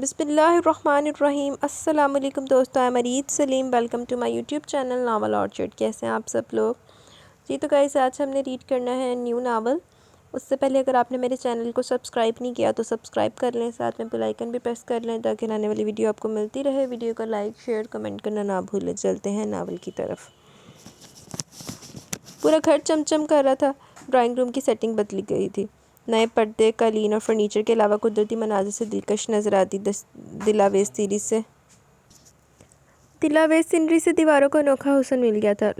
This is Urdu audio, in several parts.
بسم اللہ الرحمن الرحیم۔ السلام علیکم دوستو، میں Mureed Saleem, welcome to my YouTube channel novel orchard. کیسے ہیں آپ سب لوگ؟ جی تو گائز آج ہم نے ریڈ کرنا ہے نیو ناول۔ اس سے پہلے اگر آپ نے میرے چینل کو سبسکرائب نہیں کیا تو سبسکرائب کر لیں، ساتھ میں بیل آئیکن بھی پریس کر لیں تاکہ آنے والی ویڈیو آپ کو ملتی رہے۔ ویڈیو کو لائک شیئر کمنٹ کرنا نہ بھولیں۔ چلتے ہیں ناول کی طرف۔ پورا گھر چمچم کر رہا تھا۔ ڈرائنگ روم کی سیٹنگ بدلی گئی تھی۔ نئے پردے، قالین اور فرنیچر کے علاوہ قدرتی مناظر سے دلکش نظر آتی دلاویز سینری سے دیواروں کو انوکھا حسن مل گیا تھا۔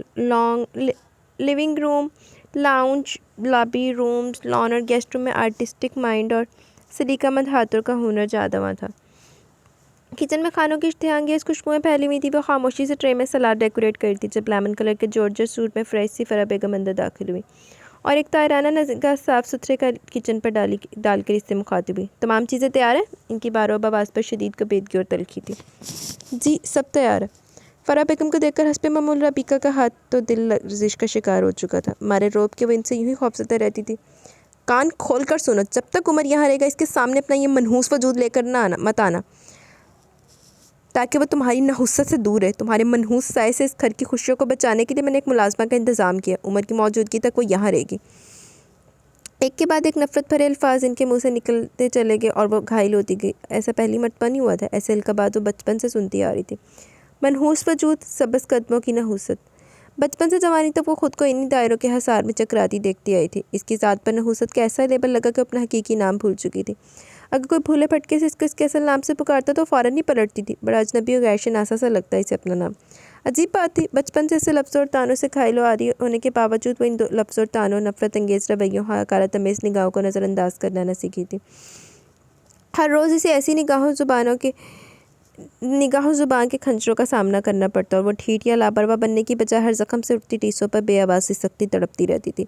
Living room, lounge, lobby rooms, lawn اور گیسٹ روم میں آرٹسٹک مائنڈ اور سلیقہ مند ہاتھوں کا ہنر جادواں تھا۔ کچن میں کھانوں کی اشتہا انگیز خوشبوئیں پھیلی ہوئی تھی۔ وہ خاموشی سے ٹرے میں سلاد ڈیکوریٹ کری تھی جب لیمن کلر کے جارجٹ سوٹ میں فریش سی فرح بیگم اندر داخل ہوئی اور ایک طاہرانہ نگاہ صاف ستھرے کچن پر ڈال کر اس سے مخاطب ہوئی۔ تمام چیزیں تیار ہیں؟ ان کی باروب آواز پر شدید کبیدگی اور تلخی تھی۔ جی سب تیار ہے۔ فرح بیگم کو دیکھ کر حسب معمول ربیکہ کا ہاتھ تو دل لرزش کا شکار ہو چکا تھا۔ مارے روب کے وہ ان سے یوں ہی خوفزدہ رہتی تھی۔ کان کھول کر سنو، جب تک عمر یہاں رہے گا اس کے سامنے اپنا یہ منحوس وجود لے کر مت آنا، تاکہ وہ تمہاری نحوست سے دور رہے۔ تمہارے منحوس سائے سے اس گھر کی خوشیوں کو بچانے کے لیے میں نے ایک ملازمہ کا انتظام کیا۔ عمر کی موجودگی تک وہ یہاں رہے گی۔ ایک کے بعد ایک نفرت بھرے الفاظ ان کے منہ سے نکلتے چلے گئے اور وہ گھائل ہوتی گئی۔ ایسا پہلی مرتبہ نہیں ہوا تھا۔ ایسے القابات وہ بچپن سے سنتی آ رہی تھی۔ منحوس وجود، سبز قدموں کی نحوست۔ بچپن سے جوانی تک وہ خود کو انہی دائروں کے حصار میں چکراتی دیکھتی آئی تھی۔ اس کی ذات پر نحوست کا ایسا لیبل لگا کہ اپنا حقیقی نام بھول چکی تھی۔ اگر کوئی بھولے بھٹکے سے اس کے اصل نام سے پکارتا تو فوراً ہی پلٹتی تھی۔ بڑا اجنبی اور غیر شناسا سا لگتا اسے اپنا نام۔ عجیب بات تھی، بچپن سے اسے لفظوں اور طعنوں سے گھائل و عاری ہونے کے باوجود وہ ان لفظوں اور طعنوں، نفرت انگیز رویوں، حقارت آمیز نگاہوں کو نظر انداز کرنا نہ سیکھی تھی۔ ہر روز اسے ایسی نگاہوں زبان کے کھنجروں کا سامنا کرنا پڑتا اور وہ ڈھیٹ یا لاپرواہ بننے کی بجائے ہر زخم سے اٹھتی ٹیسوں پر بے آواز سی سختی تڑپتی رہتی تھی۔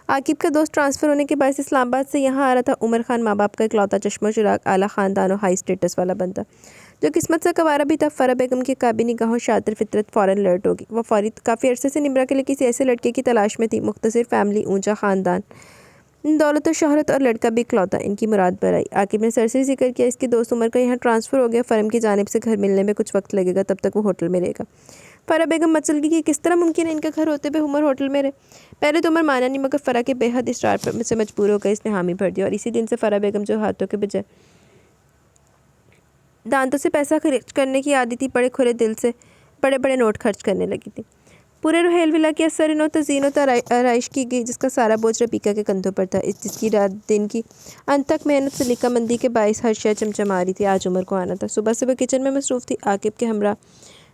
عاقب کا دوست ٹرانسفر ہونے کے باعث اسلام آباد سے یہاں آ رہا تھا۔ عمر خان ماں باپ کا اکلوتا چشم و چراغ، اعلیٰ خاندان اور ہائی اسٹیٹس والا بندہ، جو قسمت سے گوارا بھی تھا۔ فرح بیگم کی کعبی نگاہوں شاطر فطرت فوراً الرٹ ہوگی۔ وہ کافی عرصے سے نمرہ کے لیے کسی ایسے لڑکے کی تلاش میں تھی، مختصر فیملی، اونچا خاندان، دولت و شہرت اور لڑکا بھی اکلوتا، ان کی مراد پر آئی۔ عاقب نے سرسری ذکر کیا، اس کے دوست عمر کا یہاں ٹرانسفر ہو گیا، فرم کی جانب سے گھر ملنے میں کچھ وقت لگے گا، تب تک وہ ہوٹل میں رہے گا۔ فرح بیگم مچل گئی کہ کس طرح ممکن ہے ان کا گھر ہوتے ہوئے عمر ہوٹل میں رہے۔ پہلے تو عمر مانا نہیں، مگر فرح کے بے حد اصرار پر سے مجبور ہو کر اس نے حامی بھر دیا اور اسی دن سے فرح بیگم جو ہاتھوں کے بجائے دانتوں سے پیسہ خرچ کرنے کی عادی تھی، بڑے کھلے دل سے بڑے بڑے نوٹ خرچ کرنے لگی تھی۔ پورے روہیل ولا کی اثر نو تزئین و آرائش کی گئی، جس کا سارا بوجھ ربیکہ کے کندھوں پر تھا، جس کی رات دن کی انت تک محنت سلیقہ مندی کے باعث ہر شے چمچما رہی تھی۔ آج عمر کو آنا تھا۔ صبح سے وہ کچن میں مصروف تھی۔ عاقب کے ہمراہ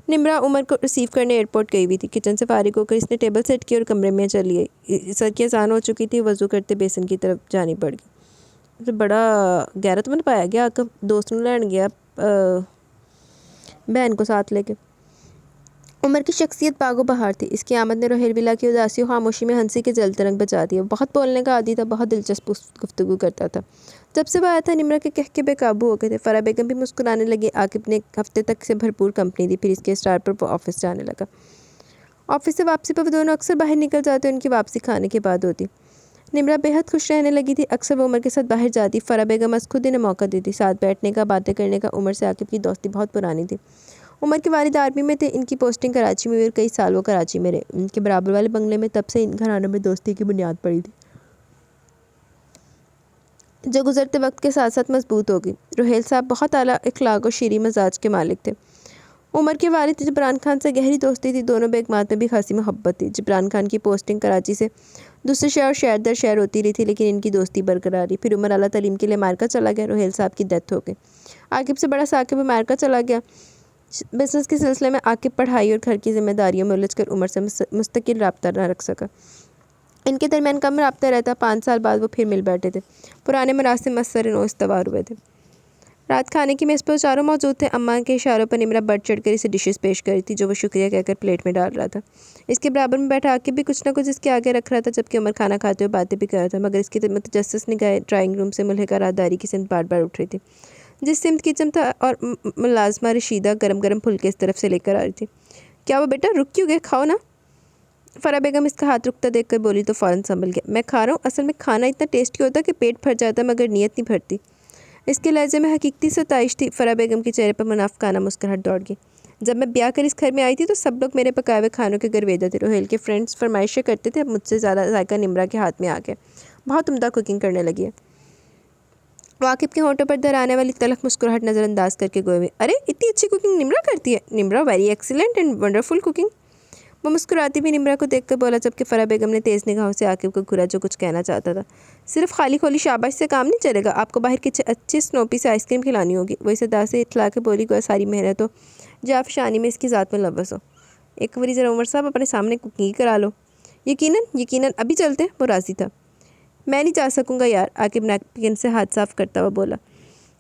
نمرہ عمر کو ریسیو کرنے ایئرپورٹ گئی ہوئی تھی۔ کچن سے فارغ ہو کر اس نے ٹیبل سیٹ کی اور کمرے میں چلی گئی۔ سر کی اذان ہو چکی تھی، وضو کرتے بیسن کی طرف جانی پڑ گئی۔ بڑا غیرت مند پایا گیا عاقب، دوست نوں لین گیا بہن کو ساتھ لے کے۔ عمر کی شخصیت باغ و بہار تھی۔ اس کی آمد نے روہیل ولا کی اداسی و خاموشی میں ہنسی کے جلتے رنگ بچا دیے۔ وہ بہت بولنے کا عادی تھا، بہت دلچسپ گفتگو کرتا تھا۔ جب سے وہ آیا تھا نمرہ کے کہکے بے قابو ہو گئے تھے۔ فرح بیگم بھی مسکرانے لگی۔ عاقب نے ایک ہفتے تک سے بھرپور کمپنی دی، پھر اس کے اصرار پر وہ آفس جانے لگا۔ آفس سے واپسی پر وہ دونوں اکثر باہر نکل جاتے اور ان کی واپسی کھانے کے بعد ہوتی۔ نمرہ بے حد خوش رہنے لگی تھی۔ اکثر وہ عمر کے ساتھ باہر جاتی۔ فرح بیگم از خود انہیں موقع دیتی، ساتھ بیٹھنے کا، باتیں کرنے کا۔ عمر سے عاقب کی دوستی بہت پرانی تھی۔ عمر کے والد آرمی میں تھے، ان کی پوسٹنگ کراچی میں ہوئی اور کئی سال وہ کراچی میں رہے۔ ان کے برابر والے بنگلے میں تب سے ان گھرانوں میں دوستی کی بنیاد پڑی تھی، جو گزرتے وقت کے ساتھ ساتھ مضبوط ہو گئی۔ روہیل صاحب بہت اعلیٰ اخلاق و شیریں مزاج کے مالک تھے۔ عمر کے والد جبران خان سے گہری دوستی تھی، دونوں بیگمات میں بھی خاصی محبت تھی۔ جبران خان کی پوسٹنگ کراچی سے دوسرے شہر اور شہر در شہر ہوتی رہی تھی، لیکن ان کی دوستی برقرار رہی۔ پھر عمر اعلیٰ تعلیم کے لیے امریکہ چلا گیا، روہیل صاحب کی ڈیتھ ہو گئی۔ عاقب سے بڑا ثاقب امریکہ چلا گیا۔ بزنس کے سلسلے میں عاقب پڑھائی اور گھر کی ذمہ داریوں میں الجھ کر عمر سے مستقل رابطہ نہ رکھ سکا۔ ان کے درمیان کم رابطہ رہتا۔ 5 سال بعد وہ پھر مل بیٹھے تھے۔ پرانے مراسم اثر نو استوار ہوئے تھے۔ رات کھانے کی میز پر چاروں موجود تھے۔ اماں کے اشاروں پر نمرہ بڑھ چڑھ کر اسے ڈشز پیش کر رہی تھی، جو وہ شکریہ کہہ کر پلیٹ میں ڈال رہا تھا۔ اس کے برابر میں بیٹھا عاقب بھی کچھ نہ کچھ اس کے آگے رکھ رہا تھا، جبکہ عمر کھانا کھاتے ہوئے باتیں بھی کر رہا تھا، مگر اس کی متجسس نگاہیں ڈرائنگ روم سے ملحقہ رازداری کی سمت بار بار اٹھ رہی تھی، جس سمت کچن تھا اور ملازمہ رشیدہ گرم گرم پھلکے اس طرف سے لے کر آ رہی تھی۔ کیا وہ بیٹا رک کیوں گئے؟ کھاؤ نا۔ فرح بیگم اس کا ہاتھ رکتا دیکھ کر بولی تو فوراً سنبھل گیا۔ میں کھا رہا ہوں، اصل میں کھانا اتنا ٹیسٹی ہوتا کہ پیٹ بھر جاتا، مگر نیت نہیں بھرتی۔ اس کے لہجے میں حقیقتی ستائش تھی۔ فرح بیگم کے چہرے پر منافقانہ مسکراہٹ دوڑ گئی۔ جب میں بیاہ کر اس گھر میں آئی تھی تو سب لوگ میرے پکائے ہوئے کھانوں کے گرویدہ تھے۔ روہیل کے فرینڈز فرمائشیں کرتے تھے، اب مجھ سے زیادہ ذائقہ نمرا کے ہاتھ میں آ گیا، بہت عمدہ کوکنگ کرنے لگی ہے۔ واقف کے ہونٹوں پر دہرانے والی تلخ مسکراہٹ نظر انداز کر کے گوئے ہوئے، ارے اتنی اچھی کوکنگ نمرا کرتی ہے؟ Nimra very excellent and wonderful cooking. وہ مسکراتی بھی نمرا کو دیکھ کر بولا، جبکہ فرح بیگم نے تیز نگاہوں سے عاقب کو گھورا جو کچھ کہنا چاہتا تھا۔ صرف خالی کھولی شاباش سے کام نہیں چلے گا، آپ کو باہر کی اچھی سنوپی سے آئس کریم کھلانی ہوگی۔ وہ اس ادا سے اٹھلا کے بولی، گویا ساری محنت ہو جافشانی میں اس کی ذات میں ملوث ہو۔ ایک باری ذرا عمر صاحب اپنے سامنے کوکنگ کرا لو۔ یقیناً ابھی چلتے ہیں۔ وہ راضی تھا۔ میں نہیں جا سکوں گا یار، عاقب نیپکن سے ہاتھ صاف کرتا ہوا بولا۔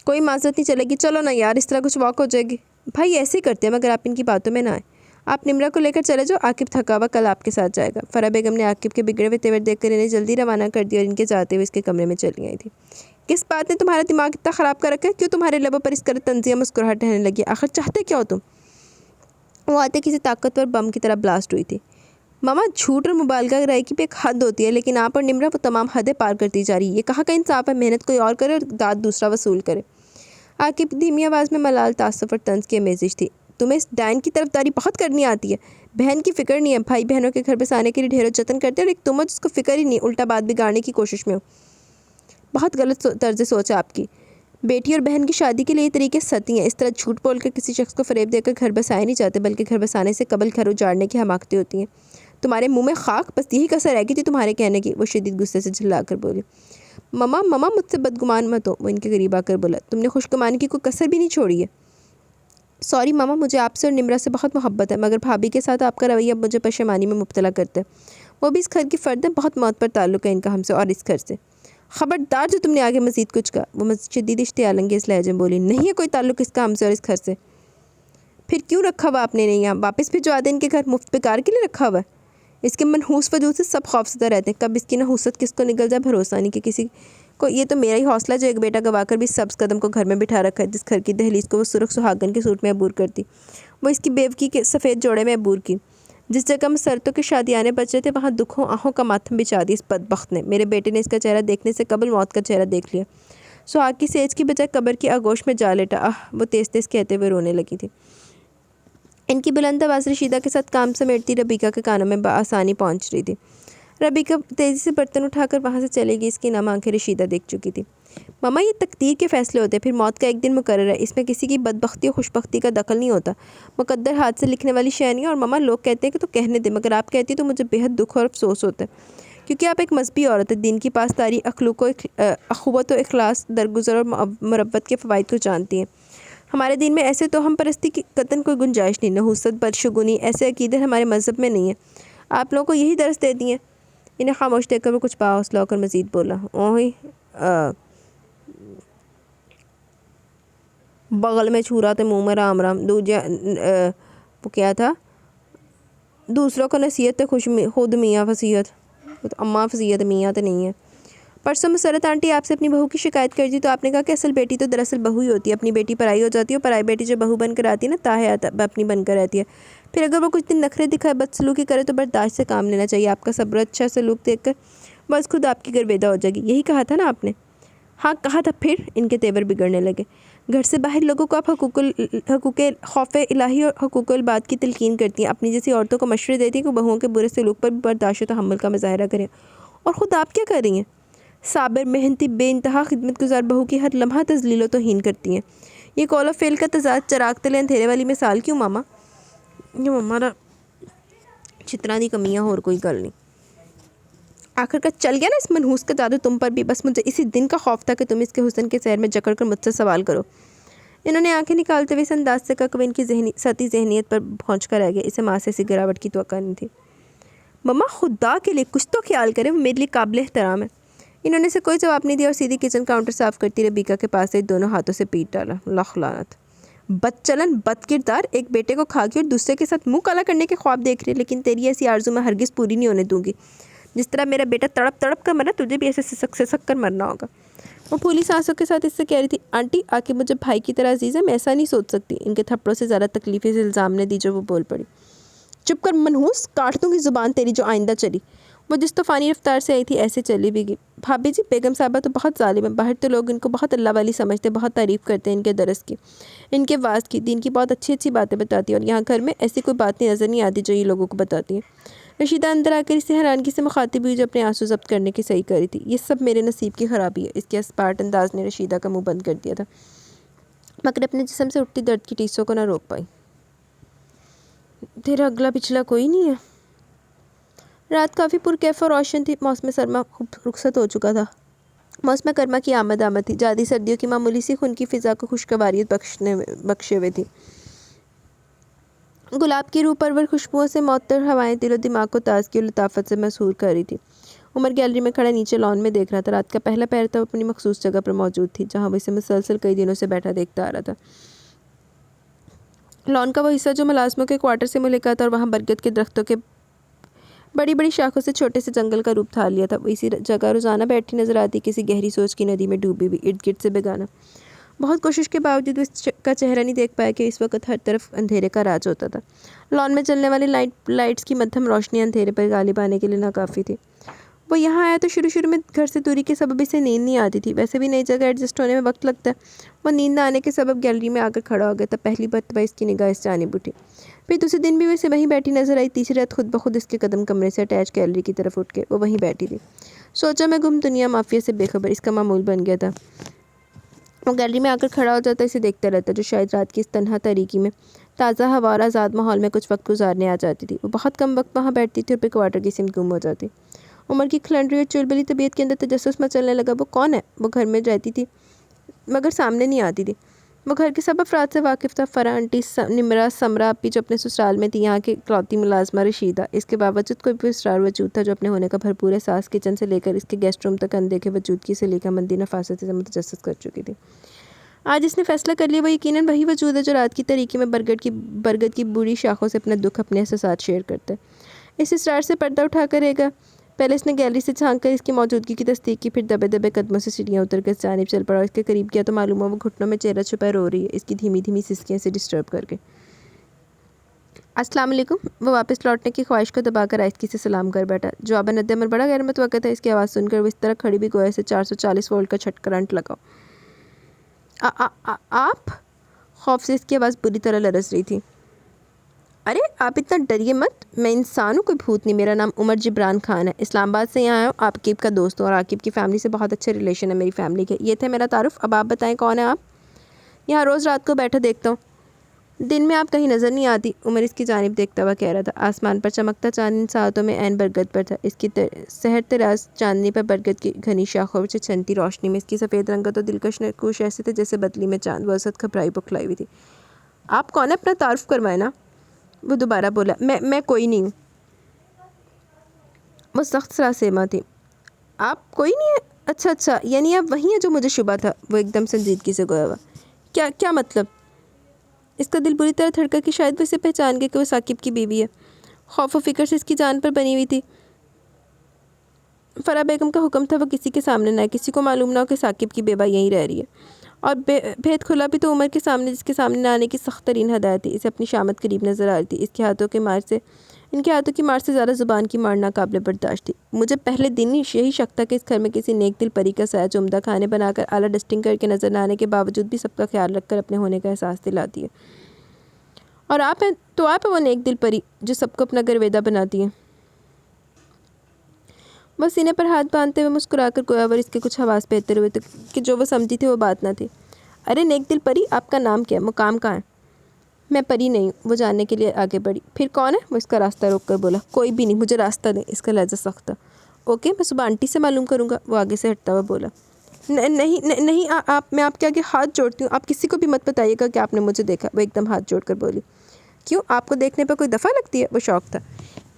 کوئی معذرت نہیں چلے گی، چلو نا یار، اس طرح کچھ واک ہو جائے گی۔ بھائی ایسے ہی کرتے ہیں مگر آپ ان کی باتوں میں نہ آئیں۔ آپ نمرا کو لے کر چلے جاؤ، عاقب تھکا ہوا کل آپ کے ساتھ جائے گا۔ فرح بیگم نے عاقب کے بگڑے ہوئے تیور دیکھ کر انہیں جلدی روانہ کر دیا اور ان کے جاتے ہوئے اس کے کمرے میں چلی آئی تھی۔ کس بات نے تمہارا دماغ اتنا خراب کر رکھا ہے؟ کیوں تمہارے لبوں پر اس طرح طنزیہ مسکراہٹ رہنے لگی؟ آخر چاہتے کیا ہو تم؟ وہ آتے کسی طاقتور بم کی طرح بلاسٹ ہوئی تھی۔ ماما، جھوٹ اور مبالغہ رائے کی بھی ایک حد ہوتی ہے، لیکن آپ اور نمرا وہ تمام حدیں پار کرتی جا رہی ہے۔ یہ کہاں کا انصاف ہے؟ محنت کوئی اور کرے اور داد دوسرا وصول کرے۔ عاقب دھیمی آواز میں ملال، تعصب اور طنز کی امیزش تھی۔ تمہیں اس ڈائن کی طرفداری بہت کرنی آتی ہے۔ بہن کی فکر نہیں ہے، بھائی بہنوں کے گھر بسانے کے لیے ڈھیروں جتن کرتے ہیں، اور ایک تم ہو جس کو فکر ہی نہیں، الٹا بات بگاڑنے کی کوشش میں ہو۔ بہت غلط طرز سوچ ہے آپ کی۔ بیٹی اور بہن کی شادی کے لیے یہ طریقے ستی ہیں۔ اس طرح جھوٹ بول کر کسی شخص کو فریب دے کر گھر بسائے نہیں جاتے، بلکہ گھر بسانے سے قبل گھر اجاڑنے کی حماقتیں ہوتی ہیں۔ تمہارے منہ میں خاک، بس یہی کسر رہ گئی تھی تمہارے کہنے کی۔ وہ شدید غصے سے جھلا کر بولی۔ مما مجھ سے بدگمان مت ہو، وہ ان کے قریب آ کر بولا۔ تم نے خوشگمانی کی کوئی کسر بھی نہیں چھوڑی ہے۔ سوری ماما، مجھے آپ سے اور نمرا سے بہت محبت ہے، مگر بھابھی کے ساتھ آپ کا رویہ اب مجھے پشیمانی میں مبتلا کرتا ہے۔ وہ بھی اس گھر کی فرد ہے، بہت موت پر تعلق ہے ان کا ہم سے اور اس گھر سے۔ خبردار جو تم نے آگے مزید کچھ کہا، وہ شدید اشتعال انگیز لہجے میں بولی۔ نہیں ہے کوئی تعلق اس کا ہم سے اور اس گھر سے۔ پھر کیوں رکھا ہوا آپ نے نہیں؟ یہاں واپس بھجوا دیں، ان کے گھر مفت بیکار کے لیے رکھا ہوا ہے۔ اس کے منحوس وجود سے سب خوفزدہ رہتے ہیں، کب اس کی نحوست کس کو نکل جائے بھروسہ نہیں کہ کسی کو۔ یہ تو میرا ہی حوصلہ جو ایک بیٹا گوا کر بھی سبز قدم کو گھر میں بٹھا رکھا ہے، جس گھر کی دہلیز کو وہ سرخ سہاگن کے سوٹ میں عبور کرتی، وہ اس کی بیوکی کے سفید جوڑے میں عبور کی۔ جس جگہ مسرتوں کے شادیانے بچ رہے تھے وہاں دکھوں آہوں کا ماتم بچھا دی اس بدبخت نے۔ میرے بیٹے نے اس کا چہرہ دیکھنے سے قبل موت کا چہرہ دیکھ لیا۔ سہاگ کی سیج کی بجائے قبر کی آغوش میں جا لیٹا۔ وہ تیز تیز کہتے ہوئے رونے لگی تھی۔ ان کی بلند آواز رشیدہ کے ساتھ کام سمیٹتی ربیکہ کے کانوں میں بآسانی پہنچ رہی تھی۔ ربیکہ تیزی سے برتن اٹھا کر وہاں سے چلے گئی۔ اس کی نم آنکھیں رشیدہ دیکھ چکی تھی۔ ماما، یہ تقدیر کے فیصلے ہوتے ہیں، پھر موت کا ایک دن مقرر ہے، اس میں کسی کی بدبختی اور خوشبختی کا دخل نہیں ہوتا۔ مقدر ہاتھ سے لکھنے والی شے نہیں ہے۔ اور ماما، لوگ کہتے ہیں کہ تو کہنے دے، مگر آپ کہتی تو مجھے بےحد دکھ اور افسوس ہوتا ہے، کیونکہ آپ ایک مذہبی عورت ہے، دین کی پاسداری، اخوت و اخلاص، درگزر اور مروت کے فوائد کو جانتی ہیں۔ ہمارے دین میں ایسے توہم پرستی کی قطعاً کوئی گنجائش نہیں، نحوست، بدشگونی، ایسے عقیدے ہمارے مذہب میں نہیں ہیں۔ آپ لوگوں کو یہی درس دے دی ہیں۔ انہیں خاموش دیکھ کر وہ کچھ باحوصلہ ہو کر مزید بولا۔ اوہی بغل میں چھو رہا تھا، منہ میں رام رام، وہ کیا تھا، دوسروں کو نصیحت خود میاں فصیحت، اماں فصیحت، میاں تو نہیں ہے۔ پرسوں مسرت آنٹی آپ سے اپنی بہو کی شکایت کر دی تو آپ نے کہا کہ اصل بیٹی تو دراصل بہو ہی ہوتی ہے، اپنی بیٹی پرائی ہو جاتی ہے، اور پرائی بیٹی جو بہو بن کر آتی ہے نا تاحیات اپنی بن کر رہتی ہے۔ پھر اگر وہ کچھ دن نخرے دکھائے، بدسلوکی کرے تو برداشت سے کام لینا چاہیے۔ آپ کا صبر، اچھا سلوک دیکھ کر بس خود آپ کی گرویدہ ہو جائے گی۔ یہی کہا تھا نا آپ نے؟ ہاں کہا تھا۔ پھر ان کے تیور بگڑنے لگے۔ گھر سے باہر لوگوں کو آپ حقوق خوف الہی اور حقوق العباد کی تلقین کرتی ہیں، اپنی جیسی عورتوں کو مشورے دیتی ہیں کہ بہوؤں کے برے سلوک پر بھی برداشت و تحمل کا مظاہرہ کریں، اور خود آپ کیا کر رہی ہیں؟ صابر، محنتی، بے انتہا خدمت گزار بہو کی ہر لمحہ تذلیل و توہین کرتی ہیں۔ یہ قول و فعل کا تضاد چراغ تلے اندھیرے والی مثال کیوں ماما؟ یہ ہمارا چترا دی کمیاں اور کوئی گل نہیں۔ آخر کا چل گیا نا اس منحوس کا جادو تم پر بھی، بس مجھے اسی دن کا خوف تھا کہ تم اس کے حسن کے سیر میں جکڑ کر مجھ سے سوال کرو۔ انہوں نے آنکھیں نکالتے ہوئے اس انداز سے کہا کہ وہ ان کی سطحی ذہنیت پر پہنچ کر رہ گیا۔ اسے ماں سے ایسی گراوٹ کی توقع نہیں تھی۔ مما، خدا کے لیے کچھ تو خیال کریں، وہ میرے لیے قابل احترام ہے۔ انہوں نے اسے کوئی جواب نہیں دیا اور سیدھی کچن کاؤنٹر صاف کرتی ربیکہ کے پاس سے دونوں ہاتھوں سے پیٹ ڈالا۔ لاکھ لعنت، بد چلن، بد کردار، ایک بیٹے کو کھا کے اور دوسرے کے ساتھ منہ کالا کرنے کے خواب دیکھ رہے، لیکن تیری ایسی آرزو میں ہرگز پوری نہیں ہونے دوں گی۔ جس طرح میرا بیٹا تڑپ تڑپ کر مرا، تجھے بھی ایسے سسک سسک کر مرنا ہوگا۔ وہ پھولی سانسوں کے ساتھ اس سے کہہ رہی تھی، آنٹی آکے مجھے بھائی کی طرح عزیز ہے، میں ایسا نہیں سوچ سکتی۔ ان کے تھپڑوں سے زیادہ تکلیف اس الزام نے دی جو وہ بول پڑی۔ چپ کر منحوس، کاٹ دوں گی زبان تیری جو آئندہ چلی۔ وہ جس طوفانی رفتار سے آئی تھی ایسے چلی بھی گئی۔ بھابھی جی، بیگم صاحبہ تو بہت ظالم ہے، باہر تو لوگ ان کو بہت اللہ والی سمجھتے، بہت تعریف کرتے ہیں ان کے درس کی، ان کے واعظ کی، دین کی بہت اچھی اچھی باتیں بتاتی ہیں، اور یہاں گھر میں ایسی کوئی بات نہیں نظر نہیں آتی جو یہ لوگوں کو بتاتی ہیں۔ رشیدہ اندر آ کر اس سے حیرانگی سے مخاطب ہوئی جو اپنے آنسو ضبط کرنے کی صحیح کری تھی۔ یہ سب میرے نصیب کی خرابی ہے، اس کے اسپارٹ انداز نے رشیدہ کا منہ بند کر دیا تھا، مگر اپنے جسم سے اٹھتی درد کی ٹیسوں کو نہ روک پائی۔ تیرا اگلا پچھلا کوئی نہیں ہے؟ رات کافی پرکیف اور روشن تھی، موسم سرما خوب رخصت ہو چکا تھا، موسم گرما کی آمد تھی، جادی سردیوں کی معمولی سی خون کی فضا کو خوشگواریت بخشے ہوئے تھی۔ گلاب کی روح پرور خوشبوؤں سے معطر ہوائیں دل و دماغ کو تازگی اور لطافت سے مسحور کر رہی تھی۔ عمر گیلری میں کھڑا نیچے لان میں دیکھ رہا تھا، رات کا پہلا پہر تھا، وہ اپنی مخصوص جگہ پر موجود تھی جہاں وہ اسے مسلسل کئی دنوں سے بیٹھا دیکھتا آ رہا تھا۔ لان کا وہ حصہ جو ملازموں کے کوارٹر سے ملکا تھا اور وہاں برگد کے درختوں کے بڑی بڑی شاخوں سے چھوٹے سے جنگل کا روپ دھار لیا تھا، وہ اسی جگہ روزانہ بیٹھی نظر آتی، کسی گہری سوچ کی ندی میں ڈوبی ہوئی، ارد گرد سے بیگانہ۔ بہت کوشش کے باوجود وہ اس کا چہرہ نہیں دیکھ پایا کہ اس وقت ہر طرف اندھیرے کا راج ہوتا تھا۔ لان میں چلنے والی لائٹس کی مدھم روشنی اندھیرے پر غالب آنے کے لیے ناکافی تھی۔ وہ یہاں آیا تو شروع میں گھر سے دوری کے سبب اسے نیند نہیں آتی تھی، ویسے بھی نئی جگہ ایڈجسٹ ہونے میں وقت لگتا ہے۔ وہ نیند نہ آنے کے سبب گیلری میں آ کر کھڑا ہو گیا تھا، پہلی مرتبہ اس کی نگاہ اس جانب اٹھی، پھر دوسرے دن بھی وہ اسے وہیں بیٹھی نظر آئی، تیسری رات خود بخود اس کے قدم کمرے سے اٹیچ گیلری کی طرف اٹھ کے وہ وہیں بیٹھی تھی۔ سوچا میں گم دنیا مافیا سے بے خبر، اس کا معمول بن گیا تھا۔ وہ گیلری میں آ کر کھڑا ہو جاتا، اسے دیکھتا رہتا، جو شاید رات کی اس تنہا تاریکی میں تازہ ہوا اور آزاد ماحول میں کچھ وقت گزارنے آ جاتی تھی۔ وہ بہت کم وقت وہاں بیٹھتی تھی اور پھر کوارٹر کی سمت گم ہو جاتی۔ عمر کی کھلنڈری اور چلبلی طبیعت کے اندر تجسس مچلنے لگا، وہ کون ہے؟ وہ گھر میں رہتی تھی مگر سامنے نہیں آتی تھی۔ وہ گھر کے سب افراد سے واقف تھا، فرح آنٹی، نمرہ، سمرہ اپی جو اپنے سسرال میں تھی، یہاں کی اکلوتی ملازمہ رشیدہ۔ اس کے باوجود کوئی بھی اسرار وجود تھا جو اپنے ہونے کا بھرپور احساس کچن سے لے کر اس کے گیسٹ روم تک اندیکھے وجود کی سلیقہ مندی نفاست سے متجسس کر چکی تھی۔ آج اس نے فیصلہ کر لیا وہ یقیناً وہی وجود ہے جو رات کی تاریکی میں برگد کی بوڑھی شاخوں سے اپنا دکھ، اپنے احساسات شیئر کرتا ہے۔ اس اسرار سے پردہ اٹھا کر رہے گا۔ پہلے اس نے گیلری سے جھانک کر اس کی موجودگی کی تصدیق کی، پھر دبے دبے قدموں سے سیڑھیاں اتر کر اس جانب چل پڑا اور اس کے قریب کیا تو معلوم ہوا وہ گھٹنوں میں چہرہ چھپائے رو رہی ہے، اس کی دھیمی دھیمی سسکیاں سے ڈسٹرب کر کے۔ السلام علیکم۔ وہ واپس لوٹنے کی خواہش کو دبا کر آہستگی سے سلام کر بیٹھا۔ جواباً رد عمل بڑا غیر متوقع تھا، اس کی آواز سن کر وہ اس طرح کھڑی بھی گویا سے 440 وولٹ کا کرنٹ لگا۔ آپ؟ خوف سے اس کی آواز بری طرح لرز رہی تھی۔ ارے آپ اتنا ڈریے مت، میں انسان ہوں، کوئی بھوت نہیں۔ میرا نام عمر جبران خان ہے، اسلام آباد سے یہاں آیا ہوں، عاقب کا دوست ہوں، اور عاقب کی فیملی سے بہت اچھے ریلیشن ہے میری فیملی کے۔ یہ تھے میرا تعارف، اب آپ بتائیں کون ہیں آپ؟ یہاں روز رات کو بیٹھا دیکھتا ہوں، دن میں آپ کہیں نظر نہیں آتی۔ عمر اس کی جانب دیکھتا ہوا کہہ رہا تھا۔ آسمان پر چمکتا چاند ان ساعتوں میں عین برگد پر تھا، اس کی سحر تراز چاندنی پر برگد کی گھنی شاخوں سے چھنتی روشنی میں اس کی سفید رنگت اور دلکش نقوش ایسے تھے جیسے بدلی میں چاند۔ وہ اسد گھبرائی بکھلائی ہوئی تھی۔ آپ کون ہیں؟ اپنا تعارف کروائے نا۔ وہ دوبارہ بولا۔ میں کوئی نہیں ہوں۔ وہ سخت سراسیمہ تھی۔ آپ کوئی نہیں ہے؟ اچھا، یعنی آپ وہی ہیں جو مجھے شبہ تھا۔ وہ ایک دم سنجیدگی سے گویا ہوا۔ کیا مطلب؟ اس کا دل بری طرح دھڑکا کہ شاید وہ اسے پہچان گیا کہ وہ ثاقب کی بیوی ہے۔ خوف و فکر سے اس کی جان پر بنی ہوئی تھی۔ فرح بیگم کا حکم تھا وہ کسی کے سامنے نہ آئے، کسی کو معلوم نہ ہو کہ ثاقب کی بیوہ یہیں رہ رہی ہے، اور بھید کھلا بھی تو عمر کے سامنے، جس کے سامنے نہ آنے کی سخت ترین ہدایت تھی۔ اسے اپنی شامت قریب نظر آ رہی تھی، ان کے ہاتھوں کی مار سے زیادہ زبان کی مار ناقابل برداشت تھی۔ مجھے پہلے دن ہی یہی شک تھا کہ اس گھر میں کسی نیک دل پری کا سایہ جو عمدہ کھانے بنا کر اعلیٰ ڈسٹنگ کر کے نظر نہ آنے کے باوجود بھی سب کا خیال رکھ کر اپنے ہونے کا احساس دلاتی ہے۔ اور آپ ہیں تو آپ ہیں وہ نیک دل پری جو سب کو اپنا گرویدہ بناتی ہیں۔ وہ سینے پر ہاتھ باندھتے ہوئے مسکرا کر گویا ور اس کے کچھ حواس بہتر ہوئے تھے کہ جو وہ سمجھی تھی وہ بات نہ تھی۔ ارے نیک دل پری، آپ کا نام کیا ہے؟ مقام کہاں ہے؟ میں پری نہیں ہوں۔ وہ جاننے کے لیے آگے بڑھی۔ پھر کون ہے؟ وہ اس کا راستہ روک کر بولا۔ کوئی بھی نہیں، مجھے راستہ دیں۔ اس کا لہجہ سخت تھا۔ اوکے، میں صبح آنٹی سے معلوم کروں گا۔ وہ آگے سے ہٹتا ہوا بولا۔ نہیں، میں آپ کے آگے ہاتھ جوڑتی ہوں، آپ کسی کو بھی مت بتائیے گا کہ آپ نے مجھے دیکھا۔ وہ ایک دم ہاتھ جوڑ کر بولی۔ کیوں، آپ کو دیکھنے پر کوئی دفعہ لگتی ہے؟ وہ شوق تھا۔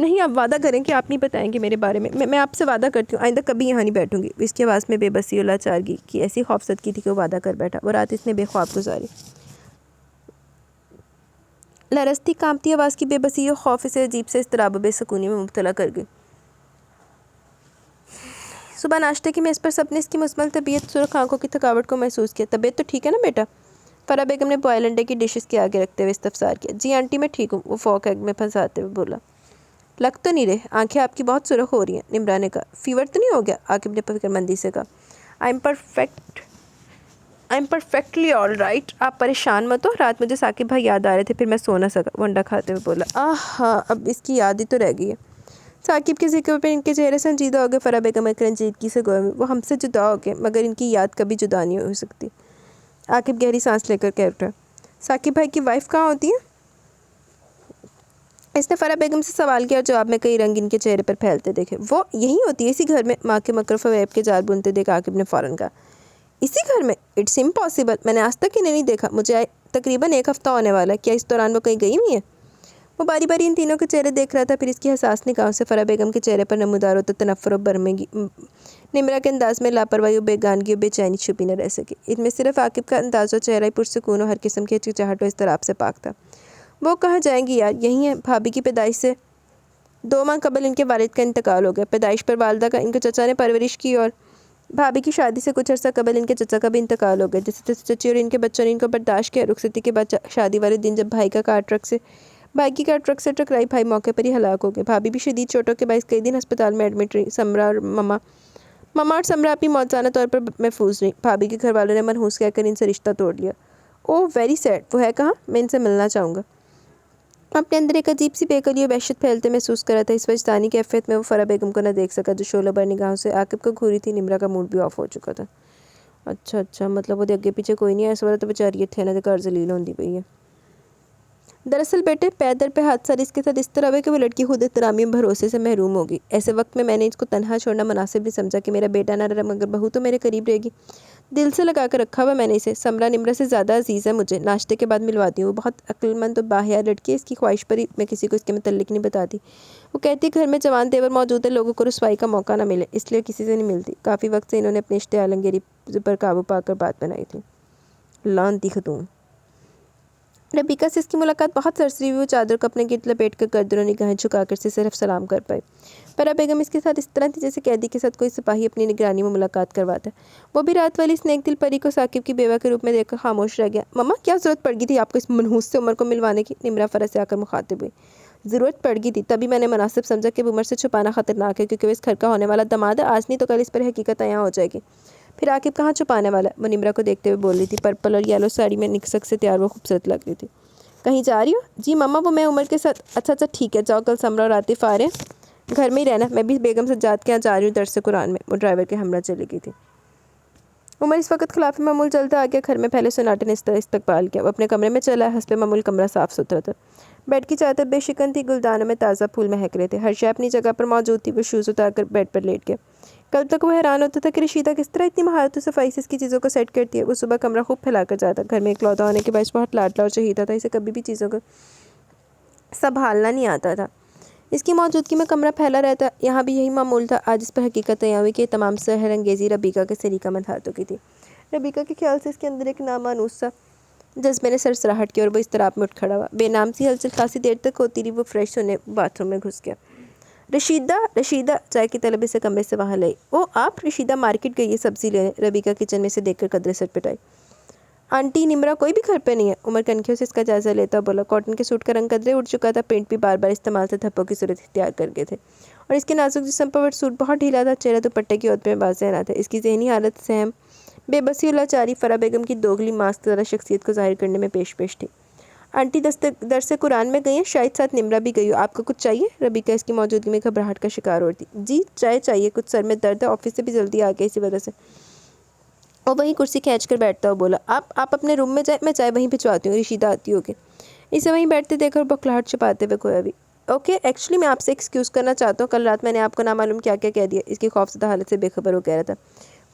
نہیں، آپ وعدہ کریں کہ آپ نہیں بتائیں گے میرے بارے میں۔ میں آپ سے وعدہ کرتی ہوں آئندہ کبھی یہاں نہیں بیٹھوں گی۔ اس کی آواز میں بے بسی اور لاچارگی کی ایسی خوفزدگی تھی کہ وہ وعدہ کر بیٹھا۔ وہ رات اس نے بے خواب گزاری۔ لرزتی کانپتی آواز کی بے بسی اور خوف اسے عجیب سے اضطراب و بے سکونی میں مبتلا کر گئی۔ صبح ناشتے کی میز پر سب نے اس کی مزمل طبیعت، سرخ آنکھوں کی تھکاوٹ کو محسوس کیا۔ طبیعت تو ٹھیک ہے نا بیٹا؟ فرح بیگم نے بوائل انڈے کی ڈش اس کے آگے رکھتے ہوئے استفسار کیا۔ جی آنٹی، میں ٹھیک ہوں، وہ فورک ایگ میں پھنساتے ہوئے بولا۔ لگ تو نہیں رہے، آنکھیں آپ کی بہت سرخ ہو رہی ہیں، نمرا نے کہا۔ فیور تو نہیں ہو گیا؟ عاقب نے فکرمندی سے کہا۔ I am perfectly all right, آپ پریشان مت ہو، رات مجھے ثاقب بھائی یاد آ رہے تھے، پھر میں سو نہ سکا، وہ انڈا کھاتے ہوئے بولا۔ ہاں، اب اس کی یاد ہی تو رہ گئی ہے۔ ثاقب کے ذکر پہ ان کے چہرے سنجیدہ ہو گئے۔ فرح بیگم ایک رنجیدگی سے گویا وہ ہم سے جدا ہو گئے، مگر ان کی یاد کبھی جدا نہیں ہو سکتی۔ عاقب گہری سانس لے کر کہہ اٹھا۔ ثاقب بھائی کی وائف کہاں ہوتی ہے؟ اس نے فرح بیگم سے سوال کیا اور جواب میں کئی رنگ ان کے چہرے پر پھیلتے دیکھے۔ وہ یہی ہوتی ہے، اسی گھر میں، ماں کے مکر فریب کے جال بنتے دیکھ عاقب نے فوراً کہا۔ اسی گھر میں؟ اٹس امپاسبل، میں نے آج تک انہیں نہیں دیکھا، مجھے تقریباً 1 ہفتہ ہونے والا ہے، کیا اس دوران وہ کہیں گئی ہوئی ہیں؟ وہ باری باری ان تینوں کے چہرے دیکھ رہا تھا، پھر اس کی حساس نگاہوں سے فرح بیگم کے چہرے پر نمودار ہوتا تنفر و برہمگی نمرا کے انداز میں لاپرواہی و بیگانگی و بے چینی چھپی نہ رہ سکی۔ ان میں صرف عاقب کا انداز و چہرہ پرسکون و ہر قسم کی ہچکچاہٹ و اضطراب سے پاک تھا۔ وہ کہاں جائیں گی یار، یہی ہیں۔ بھابھی کی پیدائش سے 2 ماہ قبل ان کے والد کا انتقال ہو گیا۔ پیدائش پر والدہ کا ان کے چچا نے پرورش کی، اور بھابھی کی شادی سے کچھ عرصہ قبل ان کے چچا کا بھی انتقال ہو گیا۔ جیسے تیسے چچی اور ان کے بچوں نے ان کو برداشت کیا۔ رخصتی کے بعد شادی والے دن جب بھائی کی کار ٹرک سے ٹکرائی، بھائی موقع پر ہی ہلاک ہو گئے۔ بھابھی بھی شدید چوٹوں کے باعث کئی دن ہسپتال میں ایڈمٹ رہی۔ مما اور سمرا اپنی موزانہ طور پر محفوظ رہیں۔ بھابھی کے گھر والوں نے منحوس کہہ کر ان سے رشتہ توڑ لیا۔ اوہ ویری سیڈ، وہ ہے کہاں؟ میں ان سے ملنا چاہوں گا۔ اپنے اندر ایک عجیب سی بےقلی و وحشت پھیلتے محسوس کر رہا تھا۔ اس وجدانی کیفیت میں وہ فرح بیگم کو نہ دیکھ سکا جو شعلہ بر نگاہوں سے عاقب کو گھوری تھی۔ نمرا کا موڈ بھی آف ہو چکا تھا۔ اچھا، مطلب وہ اگے پیچھے کوئی نہیں ہے، اس وقت تو بیچاری اتھے نہ کر ذلیل ہوندی پئی ہے۔ دراصل بیٹے، پیدر پہ حادثہ اس کے ساتھ اس طرح ہوئے کہ وہ لڑکی خود احترامی و بھروسے سے محروم ہوگی۔ ایسے وقت میں نے اس کو تنہا چھوڑنا مناسب نہیں سمجھا کہ میرا بیٹا نہ رہا مگر بہو تو میرے قریب رہے گی۔ دل سے لگا کر رکھا ہوا میں نے اسے۔ سمرا نمرا سے زیادہ عزیز ہے مجھے، ناشتے کے بعد ملواتی ہوں۔ وہ بہت عقل مند و باحیا لڑکی ہے، اس کی خواہش پر ہی میں کسی کو اس کے متعلق نہیں بتاتی۔ وہ کہتی گھر میں جوان دیور موجود ہے، لوگوں کو رسوائی کا موقع نہ ملے، اس لیے کسی سے نہیں ملتی۔ کافی وقت سے انہوں نے اپنے اشتعال انگیزی پر قابو پا کر بات بنائی تھی۔ لعنتی خاتون! ربیکہ سے اس کی ملاقات بہت سرسری ہوئی۔ وہ چادر کو اپنے گرد لپیٹ کر گردن و نگاہیں جھکا کر صرف سلام کر پائی۔ فرح بیگم اس کے ساتھ اس طرح تھی جیسے قیدی کے ساتھ کوئی سپاہی اپنی نگرانی میں ملاقات کرواتا ہے۔ وہ بھی رات والی اس نیک دل پری کو ثاقب کی بیوہ کے روپ میں دیکھ کر خاموش رہ گیا۔ مما، کیا ضرورت پڑ گئی تھی آپ کو اس منحوس سے عمر کو ملوانے کی؟ نمرا فرح سے آ کر مخاطب ہوئی۔ ضرورت پڑ گئی تھی، تبھی میں نے مناسب سمجھا کہ عمر سے چھپانا خطرناک ہے، کیونکہ وہ اس گھر کا ہونے والا داماد ہے۔ آج نہیں تو کل اس پر حقیقت عیاں ہو جائے گی۔ پھر عاقب کہاں چھپانے والا ہے؟ وہ نمرا کو دیکھتے ہوئے بول رہی تھی۔ پرپل اور یلو ساڑی میں نکسک سے تیار وہ خوبصورت لگ رہی تھی۔ کہیں جا رہی ہو؟ جی مما، وہ میں عمر کے ساتھ۔ اچھا ٹھیک ہے، جاؤ، کل سمرا اور عاطف آ رہے ہیں، گھر میں ہی رہنا۔ میں بھی بیگم سجاد کے یہاں جا رہی ہوں درس قرآن میں۔ وہ ڈرائیور کے ہمراہ چلی گئی تھی۔ عمر اس وقت خلاف معمول چلتا آ گیا۔ گھر میں پہلے سناٹے نے استقبال کیا۔ وہ اپنے کمرے میں چلا۔ حسب معمول کمرہ صاف ستھرا تھا۔ بیڈ کی چادر بے شکن تھی، گلدانوں میں تازہ پھول مہک رہے تھے، ہر شے اپنی جگہ پر موجود تھی۔ وہ شوز اتار کر بیڈ پر لیٹ گیا۔ کل تک وہ حیران ہوتا تھا کہ رشیدہ کس طرح اتنی مہارت و صفائی سے اس کی چیزوں کو سیٹ کرتی ہے۔ وہ صبح کمرہ خوب پھیلا کر جاتا۔ گھر میں اکلوتا ہونے کے باعث بہت لاڈلا اور چہیتا تھا، اسے کبھی بھی چیزوں کو سنبھالنا نہیں آتا تھا۔ اس کی موجودگی میں کمرہ پھیلا رہتا۔ یہاں بھی یہی معمول تھا۔ آج اس پر حقیقت عیاں ہوئی کہ یہ تمام سحر انگیزی ربیکہ کے سلیقہ مند ہاتھوں کی تھی۔ ربیکہ کے خیال سے اس کے اندر ایک نامانوس سا جذبے نے سرسراہٹ کی اور وہ اضطراب میں اٹھ کھڑا ہوا۔ بے نام سی ہلچل خاصی دیر تک ہوتی رہی۔ وہ فریش ہونے باتھ روم میں گھس گیا۔ رشیدہ چائے کی طلب اسے کمرے سے وہاں لئی۔ او آپ؟ رشیدہ مارکیٹ گئی ہے سبزی لینے۔ ربیکہ کچن میں سے دیکھ کر قدرے سر پٹائی۔ آنٹی، نمرا کوئی بھی گھر پہ نہیں ہے؟ عمر کنکھیوں سے اس کا جائزہ لیتا بولا۔ کاٹن کے سوٹ کا رنگ قدرے اڑ چکا تھا، پرنٹ بھی بار بار استعمال سے دھبوں کی صورت اختیار کر گئے تھے، اور اس کے نازک جسم پر سوٹ بہت ڈھیلا تھا۔ چہرہ دوپٹے کی عہد میں واضح نہ تھا۔ اس کی ذہنی حالت سہم، بے بسی اور لاچاری فرح بیگم کی دوگلی ماسک زدہ شخصیت کو ظاہر کرنے میں پیش تھی۔ آنٹی درس قرآن میں گئی ہیں، شاید ساتھ نمرا بھی گئی ہو۔ آپ کو کچھ چاہیے؟ ربیکہ اس کی موجودگی میں گھبراہٹ کا شکار ہو رہی تھی۔ جی چائے چاہیے، کچھ سر میں درد ہے، آفس سے بھی جلدی آ گیا اسی وجہ سے۔ وہ وہیں کرسی کھینچ کر بیٹھتا ہو بولا۔ آپ اپنے روم میں جائیں، میں چائے وہیں بھجواتی ہوں، رشیدہ آتی ہوگی۔ اسے وہیں بیٹھتے دیکھ کر بکھلاہٹ چھپاتے ہوئے کھویا بھی۔ اوکے، ایکچولی میں آپ سے ایکسکیوز کرنا چاہتا ہوں، کل رات میں نے آپ کو نامعلوم کیا کہہ دیا۔ اس کی خوفزدہ حالت سے بے خبر ہو کہہ رہا تھا۔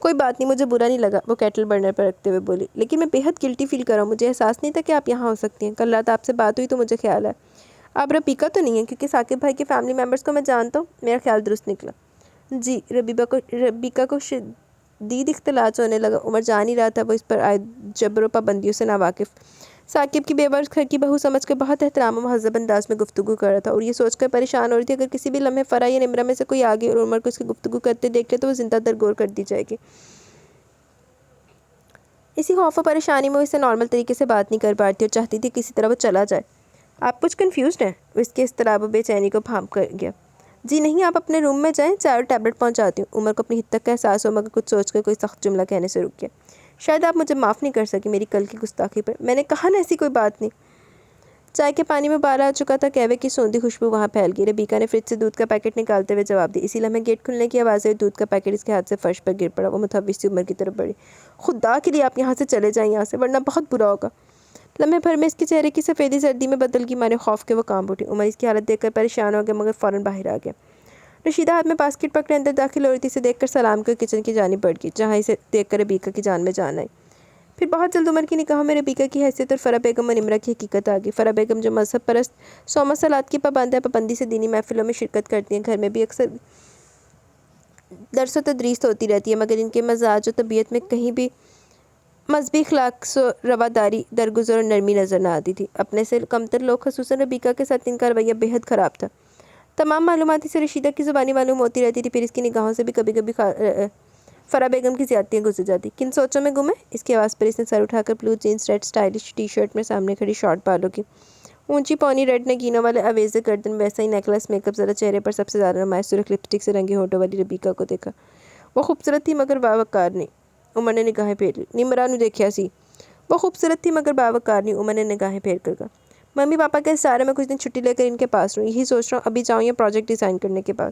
کوئی بات نہیں، مجھے برا نہیں لگا، وہ کیٹل برنر پر رکھتے ہوئے بولی، لیکن میں بے حد گلٹی فیل کر رہا ہوں، مجھے احساس نہیں تھا کہ آپ یہاں ہو سکتی ہیں۔ کل رات آپ سے بات ہوئی تو مجھے خیال ہے آپ ربیکہ تو نہیں ہیں، کیونکہ ثاقب بھائی کے فیملی ممبرز کو میں جانتا ہوں۔ میرا خیال درست نکلا۔ جی، ربیکہ کو شدید اختلاط ہونے لگا۔ عمر جان ہی رہا تھا وہ اس پر عائد جبر و پابندیوں سے ناواقف۔ ثاقب کی بیوہ اس گھر کی بہو سمجھ کر بہت احترام و مہذب انداز میں گفتگو کر رہا تھا، اور یہ سوچ کر پریشان ہو رہی تھی اگر کسی بھی لمحے فرح یا نمرا میں سے کوئی آگے اور عمر کو اس کی گفتگو کرتے دیکھ لے تو وہ زندہ درگور کر دی جائے گی۔ اسی خوف و پریشانی میں وہ اسے نارمل طریقے سے بات نہیں کر پا رہی تھی اور چاہتی تھی کسی طرح وہ چلا جائے۔ آپ کچھ کنفیوزڈ ہیں؟ وہ اس کے اضطراب و بے چینی کو بھانپ کر گیا۔ جی نہیں، آپ اپنے روم میں جائیں، چائے اور ٹیبلٹ پہنچاتی ہوں۔ عمر کو اپنی حدت کا احساس ہو مگر کچھ سوچ کر کوئی سخت جملہ کہنے سے رک گیا۔ شاید آپ مجھے معاف نہیں کر سکی میری کل کی گستاخی پر۔ میں نے کہا نا ایسی کوئی بات نہیں۔ چائے کے پانی میں ابال آ چکا تھا، قہوے کی سوندھی خوشبو وہاں پھیل گئی۔ ربیکا نے فریج سے دودھ کا پیکٹ نکالتے ہوئے جواب دیا۔ اسی لمحے گیٹ کھلنے کی آواز آئی، دودھ کا پیکٹ اس کے ہاتھ سے فرش پر گر پڑا۔ وہ متحوس سی عمر کی طرف بڑھی۔ خدا کے لیے آپ یہاں سے چلے جائیں یہاں سے، ورنہ بہت برا ہوگا۔ لمحے بھر میں اس کے چہرے کی سفیدی زردی میں بدل گئی، مارے خوف کے وہ کانپ اٹھی۔ عمر اس کی حالت دیکھ کر پریشان ہو گیا مگر فوراً باہر آ گیا۔ رشیدہ ہاتھ میں باسکٹ پکڑے اندر داخل ہو رہی تھی، اسے دیکھ کر سلام کر کچن کی جانب بڑھ گئی، جہاں اسے دیکھ کر ربیکا کی جان میں جان آئی۔ پھر بہت جلد عمر کی نگاہوں میں ربیکا کی حیثیت اور فرح بیگم و نمرہ کی حقیقت آ گئی۔ فرح بیگم جو مذہب پرست 100 مسالات کی پابند ہے، پابندی سے دینی محفلوں میں شرکت کرتی ہیں، گھر میں بھی اکثر درس و تدریس ہوتی رہتی ہے، مگر ان کے مزاج و طبیعت میں کہیں بھی مذہبی اخلاق و رواداری درگزر اور نرمی نظر نہ آتی تھی۔ اپنے سے کمتر لوگ خصوصاً ربیکا کے ساتھ ان کا رویہ بےحد خراب تھا۔ تمام معلومات سے رشیدہ کی زبانی معلوم ہوتی رہتی تھی، پھر اس کی نگاہوں سے بھی کبھی کبھی فرح بیگم کی زیادتیاں گزر جاتی۔ کن سوچوں میں گم ہے؟ اس کی آواز پر اس نے سر اٹھا کر blue jeans red stylish T shirt میں سامنے کھڑی شارٹ بالوں کی اونچی پونی ریڈ نگینوں والے آویزے گردن ویسا ہی نیکلس میک اپ زدہ چہرے پر سب سے زیادہ نمایش سرخ لپسٹک سے رنگے ہونٹوں والی ربیکا کو دیکھا۔ وہ خوبصورت تھی مگر باوقار نہیں۔ عمر نے نگاہیں پھیر لی۔ نمرہ نو دیکھیا سی۔ وہ خوبصورت تھی مگر باوقار نہیں، عمر نے نگاہیں پھیر کر کہا۔ ممی پاپا کے سارے میں کچھ دن چھٹی لے کر ان کے پاس رہوں، یہی سوچ رہا ہوں ابھی جاؤں یا پروجیکٹ ڈیزائن کرنے کے بعد۔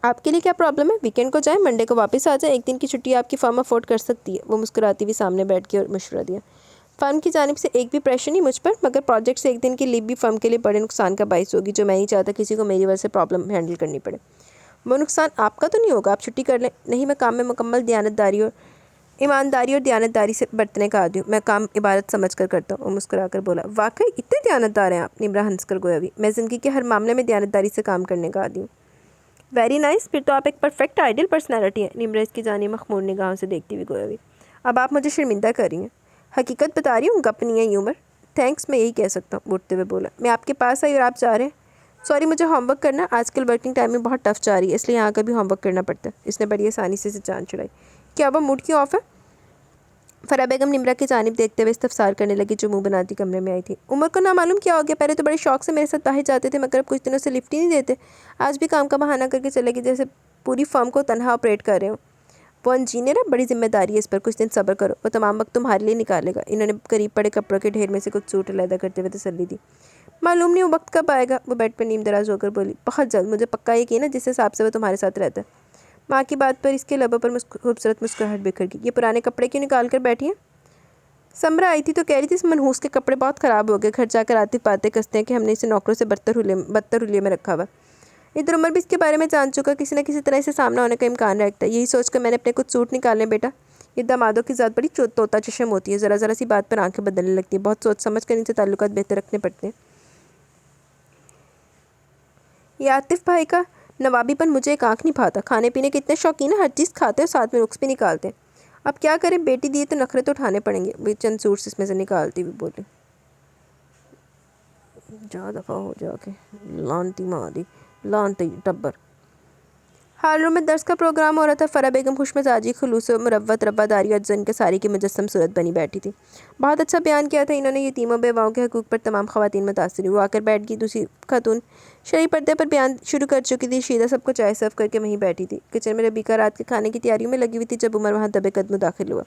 آپ کے لیے کیا پرابلم ہے؟ ویکینڈ کو جائیں، منڈے کو واپس آ جائیں، ایک دن کی چھٹی آپ کی فرم افورڈ کر سکتی ہے۔ وہ مسکراتی ہوئی سامنے بیٹھ کے اور مشورہ دیا۔ فرم کی جانب سے ایک بھی پریشر نہیں مجھ پر، مگر پروجیکٹ سے ایک دن کی لیو بھی فرم کے لیے بڑے نقصان کا باعث ہوگی، جو میں نہیں چاہتا کسی کو میری وجہ سے پرابلم ہینڈل کرنی پڑے۔ وہ نقصان آپ کا تو نہیں ہوگا، آپ چھٹی کر لیں۔ نہیں، میں کام میں مکمل ایمانداری اور دیانتداری سے برتنے کا عادی ہوں، میں کام عبادت سمجھ کر کرتا ہوں۔ وہ مسکرا کر بولا۔ واقعی اتنے دیانتدار ہیں آپ؟ نمرہ ہنس کر گویا ہوئی۔ میں زندگی کے ہر معاملے میں دیانتداری سے کام کرنے کا عادی ہوں۔ ویری نائس، پھر تو آپ ایک پرفیکٹ آئیڈیل پرسنالٹی ہیں۔ نمرہ اس کی جانب مخمور نگاہوں سے دیکھتی ہوئی گویا ہوئی۔ اب آپ مجھے شرمندہ کر رہی ہیں۔ حقیقت بتا رہی ہوں، گپ نہیں ہے یہ عمر۔ تھینکس، میں یہی کہہ سکتا ہوں، اٹھتے ہوئے بولا۔ میں آپ کے پاس آئی اور آپ جا رہے ہیں؟ سوری، مجھے ہوم ورک کرنا، آج کل ورکنگ ٹائم میں بہت ٹف جا رہی ہے، اس لیے یہاں کا بھی ہوم ورک کرنا پڑتا ہے۔ اس نے بڑی آسانی سے جان چھڑائی۔ کیا وہ موڈ کیوں آف ہے؟ فرح بیگم نمرہ کی جانب دیکھتے ہوئے استفسار کرنے لگی، جو منہ بناتی کمرے میں آئی تھی۔ عمر کو نہ معلوم کیا ہو گیا، پہلے تو بڑے شوق سے میرے ساتھ باہر جاتے تھے، مگر اب کچھ دنوں سے لفٹ ہی نہیں دیتے۔ آج بھی کام کا بہانہ کر کے چلے گئے، جیسے پوری فرم کو تنہا آپریٹ کر رہے ہوں۔ وہ انجینئر ہے، بڑی ذمہ داری ہے اس پر، کچھ دن صبر کرو، وہ تمام وقت تمہارے لیے نکالے گا۔ انہوں نے قریب پڑے کپڑوں کے ڈھیر میں سے کچھ سوٹ علیحدہ کرتے ہوئے تسلی دی۔ معلوم نہیں وہ وقت کب آئے گا۔ وہ بیڈ پر نیم دراز ہو کر بولی۔ بہت جلد، مجھے پکا یقین ہے، جس حساب سے وہ تمہارے ساتھ رہتا ہے۔ ماں کی بات پر اس کے لبوں پر خوبصورت مسکراہٹ بکھر گئی۔ یہ پرانے کپڑے کیوں نکال کر بیٹھی ہیں؟ سمرہ آئی تھی تو کہہ رہی تھی اس منحوس کے کپڑے بہت خراب ہو گئے، گھر جا کر آتی باتیں کستے ہیں کہ ہم نے اسے نوکروں سے بدتر حلیے میں رکھا ہوا۔ ادھر عمر بھی اس کے بارے میں جان چکا، کسی نہ کسی طرح اسے سامنا ہونے کا امکان رکھتا ہے۔ یہی سوچ کر میں نے اپنے کچھ سوٹ نکالنے بیٹا۔ یہ دامادوں کی ذات بڑی طوطا چشم ہوتی ہے، ذرا ذرا سی بات پر آنکھیں بدلنے لگتی ہیں، بہت سوچ سمجھ کر ان سے تعلقات بہتر رکھنے پڑتے ہیں۔ یہ عاطف بھائی کا نوابی پن مجھے ایک آنکھ نہیں بھاتا، کھانے پینے کے اتنے شوقین ہیں، ہر چیز کھاتے ہیں اور ساتھ میں نقص بھی نکالتے ہیں۔ اب کیا کریں، بیٹی دیے تو نخرے تو اٹھانے پڑیں گے۔ وہ چند سوٹس اس میں سے نکالتی ہوئی بولی۔ جا دفعہ ہو جا کے، لانتی ماں دی، لانتی ٹبر۔ ہال روم میں درس کا پروگرام ہو رہا تھا۔ فرح بیگم خوش مزاجی، خلوص و مروت، رواداری اور زن کساری کی مجسم صورت بنی بیٹھی تھی۔ بہت اچھا بیان کیا تھا انہوں نے، یتیموں بیواؤں کے حقوق پر تمام خواتین متاثر ہوئی۔ وہ آ کر بیٹھ گئی۔ دوسری خاتون شرعی پردے پر بیان شروع کر چکی تھی۔ رشیدہ سب کو چائے سرو کر کے وہیں بیٹھی تھی۔ کچن میں ربیکا رات کے کھانے کی تیاریوں میں لگی ہوئی تھی جب عمر وہاں دبے قدم داخل ہوا۔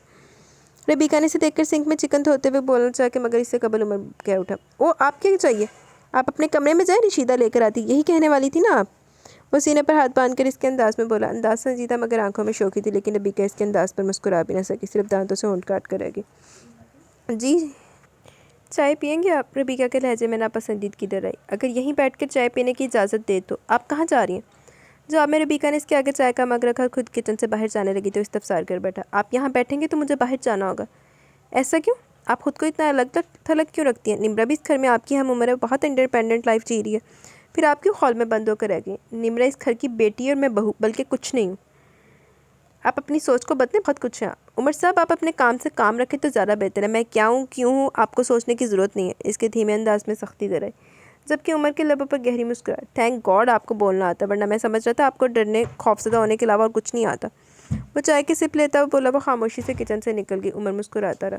ربیکا نے اسے دیکھ کر سنک میں چکن دھوتے ہوئے بولنا چاہا کہ مگر اس سے قبل عمر کہہ اٹھا۔ او، آپ کیا چاہیے؟ آپ اپنے کمرے میں جائیں، رشیدہ لے کر آتی، یہی کہنے والی تھی نا آپ؟ وہ سینے پر ہاتھ باندھ کر اس کے انداز میں بولا۔ انداز سنجیدہ مگر آنکھوں میں شوخی تھی، لیکن ربیکا اس کے انداز پر مسکرا بھی نہ سکی، صرف دانتوں سے ہونٹ کاٹ کر رہ گئی۔ جی، چائے پئیں گے آپ؟ ربیکا کے لہجے میں ناپسندیدگی ڈر آئی۔ اگر یہیں بیٹھ کر چائے پینے کی اجازت دے تو آپ کہاں جا رہی ہیں؟ جواب میں ربیکا نے اس کے آگے چائے کا مگ رکھا، خود کچن سے باہر جانے لگی تو استفسار کر بیٹھا۔ آپ یہاں بیٹھیں گے تو مجھے باہر جانا ہوگا۔ ایسا کیوں؟ آپ خود کو اتنا الگ تھلگ کیوں رکھتی ہیں؟ نمرہ بھی اس گھر میں آپ کی ہم عمر ہے، بہت انڈیپینڈنٹ لائف جی رہی ہے، پھر آپ کیوں خول میں بند ہو کر رہ گئی؟ نمرہ اس گھر کی بیٹی اور میں بہو، بلکہ کچھ نہیں ہوں۔ آپ اپنی سوچ کو بدلیں، بہت کچھ ہے آپ۔ عمر صاحب، آپ اپنے کام سے کام رکھیں تو زیادہ بہتر ہے، میں کیا ہوں کیوں ہوں آپ کو سوچنے کی ضرورت نہیں ہے۔ اس کے دھیمے انداز میں سختی در آئی، جبکہ عمر کے لبوں پر گہری مسکراہٹ۔ تھینک گاڈ آپ کو بولنا آتا، ورنہ میں سمجھ رہا تھا آپ کو ڈرنے خوفزدہ ہونے کے علاوہ اور کچھ نہیں آتا۔ وہ چائے کی سپ لیتا ہوا بولا۔ وہ خاموشی سے کچن سے نکل گئی۔ عمر مسکراتا رہا۔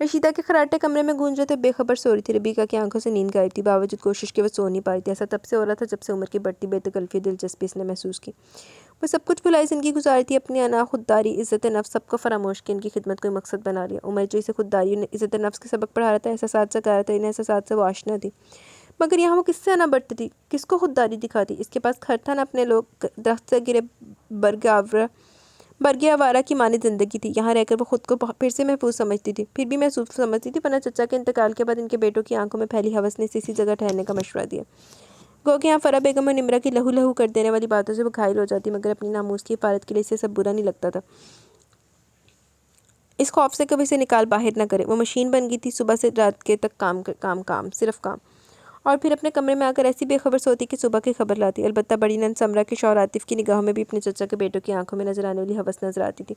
رشیدہ کے خراٹے کمرے میں گونج رہے تھے، بے خبر سو رہی تھی۔ ربیکہ کی آنکھوں سے نیند غائب تھی، باوجود کوشش کے وہ سو نہیں پا رہی تھی۔ ایسا تب سے ہو رہا تھا جب سے عمر کی بڑھتی بے تکلفی دلچسپی اس نے محسوس کی۔ وہ سب کچھ بھلائی زندگی گزاری تھی، اپنی انا، خودداری، عزت نفس سب کو فراموش کیا، ان کی خدمت کو مقصد بنا لیا۔ عمر جو اسے خودداری اور عزت نفس کے سبق پڑھا رہا تھا، احساسات سے کہہ رہا تھا، ان احساسات سے وہ آشنا تھی، مگر یہاں وہ کس سے انا بڑھتی تھی، کس کو خودداری دکھاتی؟ اس کے پاس گھر تھا نہ اپنے لوگ، درخت سے گرے برگ آوارہ کی مانند زندگی تھی۔ یہاں رہ کر وہ خود کو پھر سے محفوظ سمجھتی تھی، پھر بھی محسوس سمجھتی تھی، ورنہ چچا کے انتقال کے بعد ان کے بیٹوں کی آنکھوں میں پھیلی ہوس نے اسے اسی جگہ ٹھہرنے کا مشورہ دیا۔ گو کہ یہاں فرح بیگم اور نمرہ کی لہو لہو کر دینے والی باتوں سے وہ گھائل ہو جاتی، مگر اپنی ناموس کی حفاظت کے لیے اسے سب برا نہیں لگتا تھا، اس خوف سے کبھی اسے نکال باہر نہ کرے۔ وہ مشین بن گئی تھی، صبح سے رات کے تک کام، صرف کام، اور پھر اپنے کمرے میں آ کر ایسی بے خبر سوتی کہ صبح کی خبر لاتی۔ البتہ بڑی نند سمرہ کے شوہر عاطف کی نگاہوں میں بھی اپنے چچا کے بیٹوں کی آنکھوں میں نظر آنے والی ہوس نظر آتی تھی،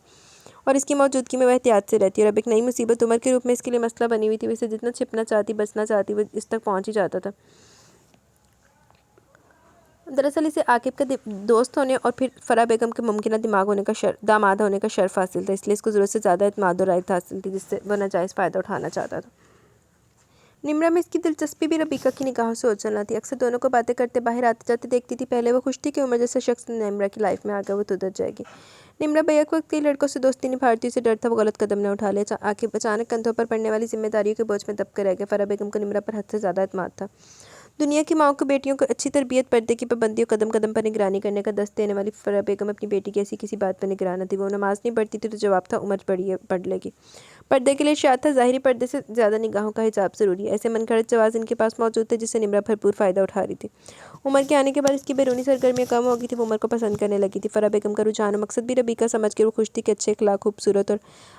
اور اس کی موجودگی میں وہ احتیاط سے رہتی، اور اب ایک نئی مصیبت عمر کے روپ میں اس کے لیے مسئلہ بنی ہوئی تھی۔ وہ اسے جتنا چھپنا چاہتی، بچنا چاہتی، وہ اس تک پہنچ ہی جاتا تھا۔ دراصل اسے عاقب کا دوست ہونے اور پھر فرح بیگم کے ممکنہ داماد ہونے کا شرف حاصل تھا، اس لیے اس کو ضرورت سے زیادہ اعتماد و رعایت حاصل تھی، جس سے وہ ناجائز فائدہ اٹھانا چاہتا تھا۔ نمرہ میں اس کی دلچسپی بھی ربیکہ کی نگاہوں سے اوجھل تھی، اکثر دونوں کو باتیں کرتے باہر آتے جاتے دیکھتی تھی۔ پہلے وہ خوش تھی کہ عمر جیسا شخص نمرہ کی لائف میں آ گیا، وہ تو ادھر جائے گی۔ نمرہ بیک وقت کئی لڑکوں سے دوستی نبھا رہی تھی، اسے ڈر تھا وہ غلط قدم نہ اٹھا لے، اچانک کندھوں پر پڑنے والی ذمہ داریوں کے بوجھ میں دب کر رہ گیا۔ فرح بیگم کو نمرہ پر حد سے زیادہ اعتماد تھا۔ دنیا کی ماؤں کو بیٹیوں کو اچھی تربیت، پردے کی پابندی اور قدم قدم پر نگرانی کرنے کا دست دینے والی فرح بیگم اپنی بیٹی کی ایسی کسی بات پر نگران نہ تھی۔ وہ نماز نہیں پڑھتی تھی تو جواب تھا، عمر پڑھ لے گی۔ پردے کے لیے ارشاد تھا، ظاہری پردے سے زیادہ نگاہوں کا حجاب ضروری ہے۔ ایسے من گھڑت جواز ان کے پاس موجود تھے جس سے نمرہ بھرپور فائدہ اٹھا رہی تھی۔ عمر کے آنے کے بعد اس کی بیرونی سرگرمیاں کم ہو گئی تھی، وہ عمر کو پسند کرنے لگی تھی۔ فرح بیگم کا رجحان و مقصد بھی ربیکہ سمجھ کر وہ خوش تھی کہ اچھے اخلاق، خوبصورت اور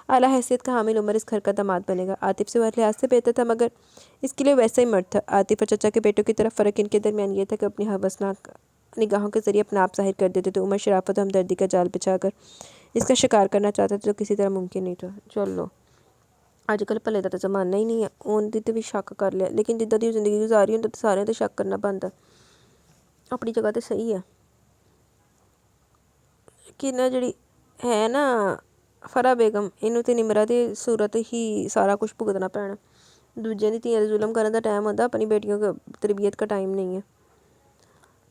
اعلیٰ حیثیت کا حامل عمر اس گھر کا داماد بنے گا۔ عاطف سے وہ ہر لحاظ سے بہتر تھا، مگر اس کے لیے ویسا ہی مرد تھا۔ عاطف اور چچا کے بیٹوں کی طرف فرق ان کے درمیان یہ تھا کہ اپنی ہوسناک نگاہوں کے ذریعے اپنا آپ ظاہر کر دیتے تھے۔ عمر شرافت و ہمدردی کا جال بچھا کر اس کا شکار کرنا چاہتا تھا، جو کسی طرح ممکن نہیں تھا۔ چلو اج کل پہلے کا زمانہ ہی نہیں ہے، اون دی تے بھی شک کر لیا، لیکن جدہ دی زندگی گزاری ہوں تو سارے تے شک کرنا بنتا، اپنی جگہ تے صحیح ہے کہ نہ جڑی ہے نا فرح بیگم، اینوں تے نمرہ دی صورت ہی سارا کچھ بھگتنا پینا۔ دوجے دی تیاں ظلم کرنے دا ٹائم ہوتا، اپنی بیٹیوں کو تربیت کا ٹائم نہیں ہے۔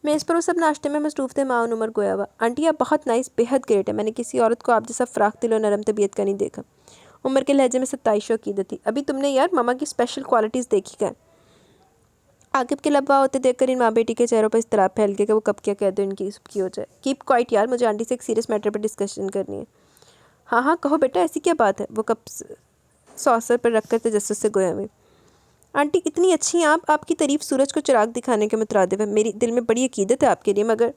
میز پر وہ سب ناشتے میں مصروف تھے، ماں اور عمر گویا ہوا۔ آنٹی آپ بہت نائس، بےحد گریٹ ہے، میں نے کسی عورت کو آپ جیسا فراخ دل و نرم طبیعت کا نہیں دیکھا۔ عمر کے لہجے میں ستائش و عقیدت تھی۔ ابھی تم نے یار ماما کی اسپیشل کوالٹیز دیکھی کیا؟ عاقب کے لبوا ہوتے دیکھ کر ان ماں بیٹی کے چہروں پر اضطراب پھیل گیا کہ وہ کب کیا کہہ دو ان کی سب کی ہو جائے۔ کیپ کوائٹ یار، مجھے آنٹی سے ایک سیریس میٹر پر ڈسکشن کرنی ہے۔ ہاں ہاں کہو بیٹا، ایسی کیا بات ہے؟ وہ کپ سوسر پر رکھ کر تجسس سے گویا ہوئے۔ آنٹی اتنی اچھی ہیں آپ کی تعریف سورج کو چراغ دکھانے کے مترادف ہے، میری دل میں بڑی عقیدت ہے آپ کے لیے، مگر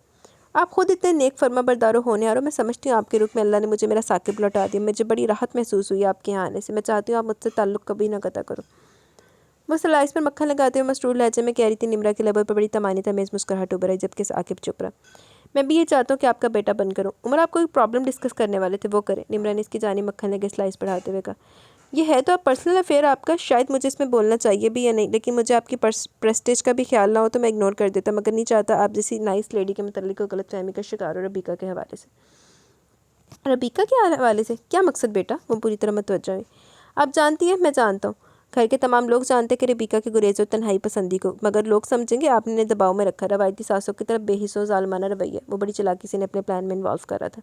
آپ خود اتنے نیک فرما بردار و ہونہار ہو، میں سمجھتی ہوں آپ کے رخ میں اللہ نے مجھے میرا ثاقب لوٹا دیا، مجھے بڑی راحت محسوس ہوئی آپ کے یہاں آنے سے، میں چاہتی ہوں آپ مجھ سے تعلق کبھی نہ قطع کرو۔ وہ سلائس پر مکھن لگاتے ہوئے مسرور لہجے میں کہہ رہی تھی۔ نمرہ کے لبوں پر بڑی طمانینہ تمیز مسکراہٹ ابھر آئی، جبکہ عاقب چپ رہا۔ میں بھی یہ چاہتا ہوں کہ آپ کا بیٹا بن کروں۔ عمر آپ کوئی پرابلم ڈسکس کرنے والے تھے، وہ کریں، نمرہ نے اس کی جانب مکھن لگے سلائس بڑھاتے ہوئے کہا۔ یہ ہے تو اب پرسنل افیئر آپ کا، شاید مجھے اس میں بولنا چاہیے بھی یا نہیں، لیکن مجھے آپ کی پریسٹیج کا بھی خیال نہ ہو تو میں اگنور کر دیتا، مگر نہیں چاہتا آپ جیسی نائس لیڈی کے متعلق کوئی غلط فہمی کا شکار ہو۔ ربیکہ کے حوالے سے ربیکہ کے حوالے سے کیا مقصد بیٹا؟ وہ پوری طرح متوجہ ہوئی۔ آپ جانتی ہیں، میں جانتا ہوں، گھر کے تمام لوگ جانتے کہ ربیکہ کے گریز اور تنہائی پسندی کو، مگر لوگ سمجھیں گے آپ نے دباؤ میں رکھا، روایتی ساسوں کی طرف بے حس و ظالمانہ رویہ۔ وہ بڑی چلاکی سے اپنے پلان میں انوالو کر رہا تھا۔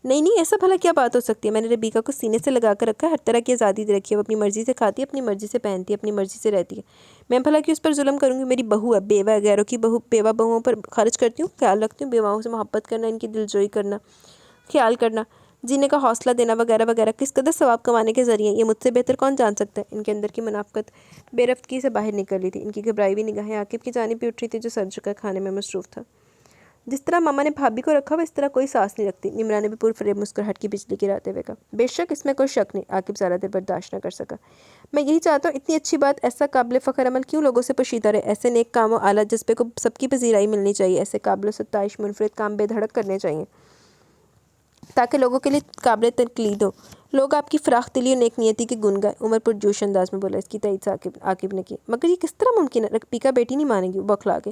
نہیں ایسا بھلا کیا بات ہو سکتی ہے، میں نے ربیکہ کو سینے سے لگا کر رکھا ہے، ہر طرح کی آزادی دے رکھی ہے، وہ اپنی مرضی سے کھاتی ہے، اپنی مرضی سے پہنتی ہے، اپنی مرضی سے رہتی ہے، میں بھلا کہ اس پر ظلم کروں گی؟ میری بہو ہے، بیوہ ہے، غیروں کی بیوہ بہوؤں پر خرچ کرتی ہوں، خیال رکھتی ہوں، بیواؤں سے محبت کرنا، ان کی دلجوئی کرنا، خیال کرنا، جینے کا حوصلہ دینا وغیرہ وغیرہ، کس قدر ثواب کمانے کے ذریعے، یہ مجھ سے بہتر کون جان سکتا ہے؟ ان کے اندر کی منافقت بے رفتگی سے باہر نکل رہی تھی، ان کی گھبرائی ہوئی نگاہیں عاقب کی جانب بھی اٹھ رہی تھی جو سر جھکا کھانے میں مصروف تھا۔ جس طرح ماما نے بھابھی کو رکھا وہ اس طرح کوئی ساس نہیں رکھتی، نمرہ نے بھی پرفریب مسکراہٹ کی بجلی گراتے ہوئے کہا۔ بے شک اس میں کوئی شک نہیں، عاقب زیادہ دیر برداشت نہ کر سکا۔ میں یہی چاہتا ہوں اتنی اچھی بات، ایسا قابل فخر عمل کیوں لوگوں سے پوشیدہ رہے؟ ایسے نیک کام و اعلیٰ جذبے کو سب کی پذیرائی ملنی چاہیے، ایسے قابل و ستائش منفرد کام بے دھڑک کرنے چاہیے تاکہ لوگوں کے لیے قابل تقلید ہو، لوگ آپ کی فراخ دلی اور نیک نیتی کے گن گائیں۔ عمر پرجوش انداز میں بولا۔ اس کی تائید عاقب نے کی۔ مگر یہ کس طرح ممکن ہے؟ ربیکہ بیٹی نہیں مانے گی، وہ بوکھلا گئی۔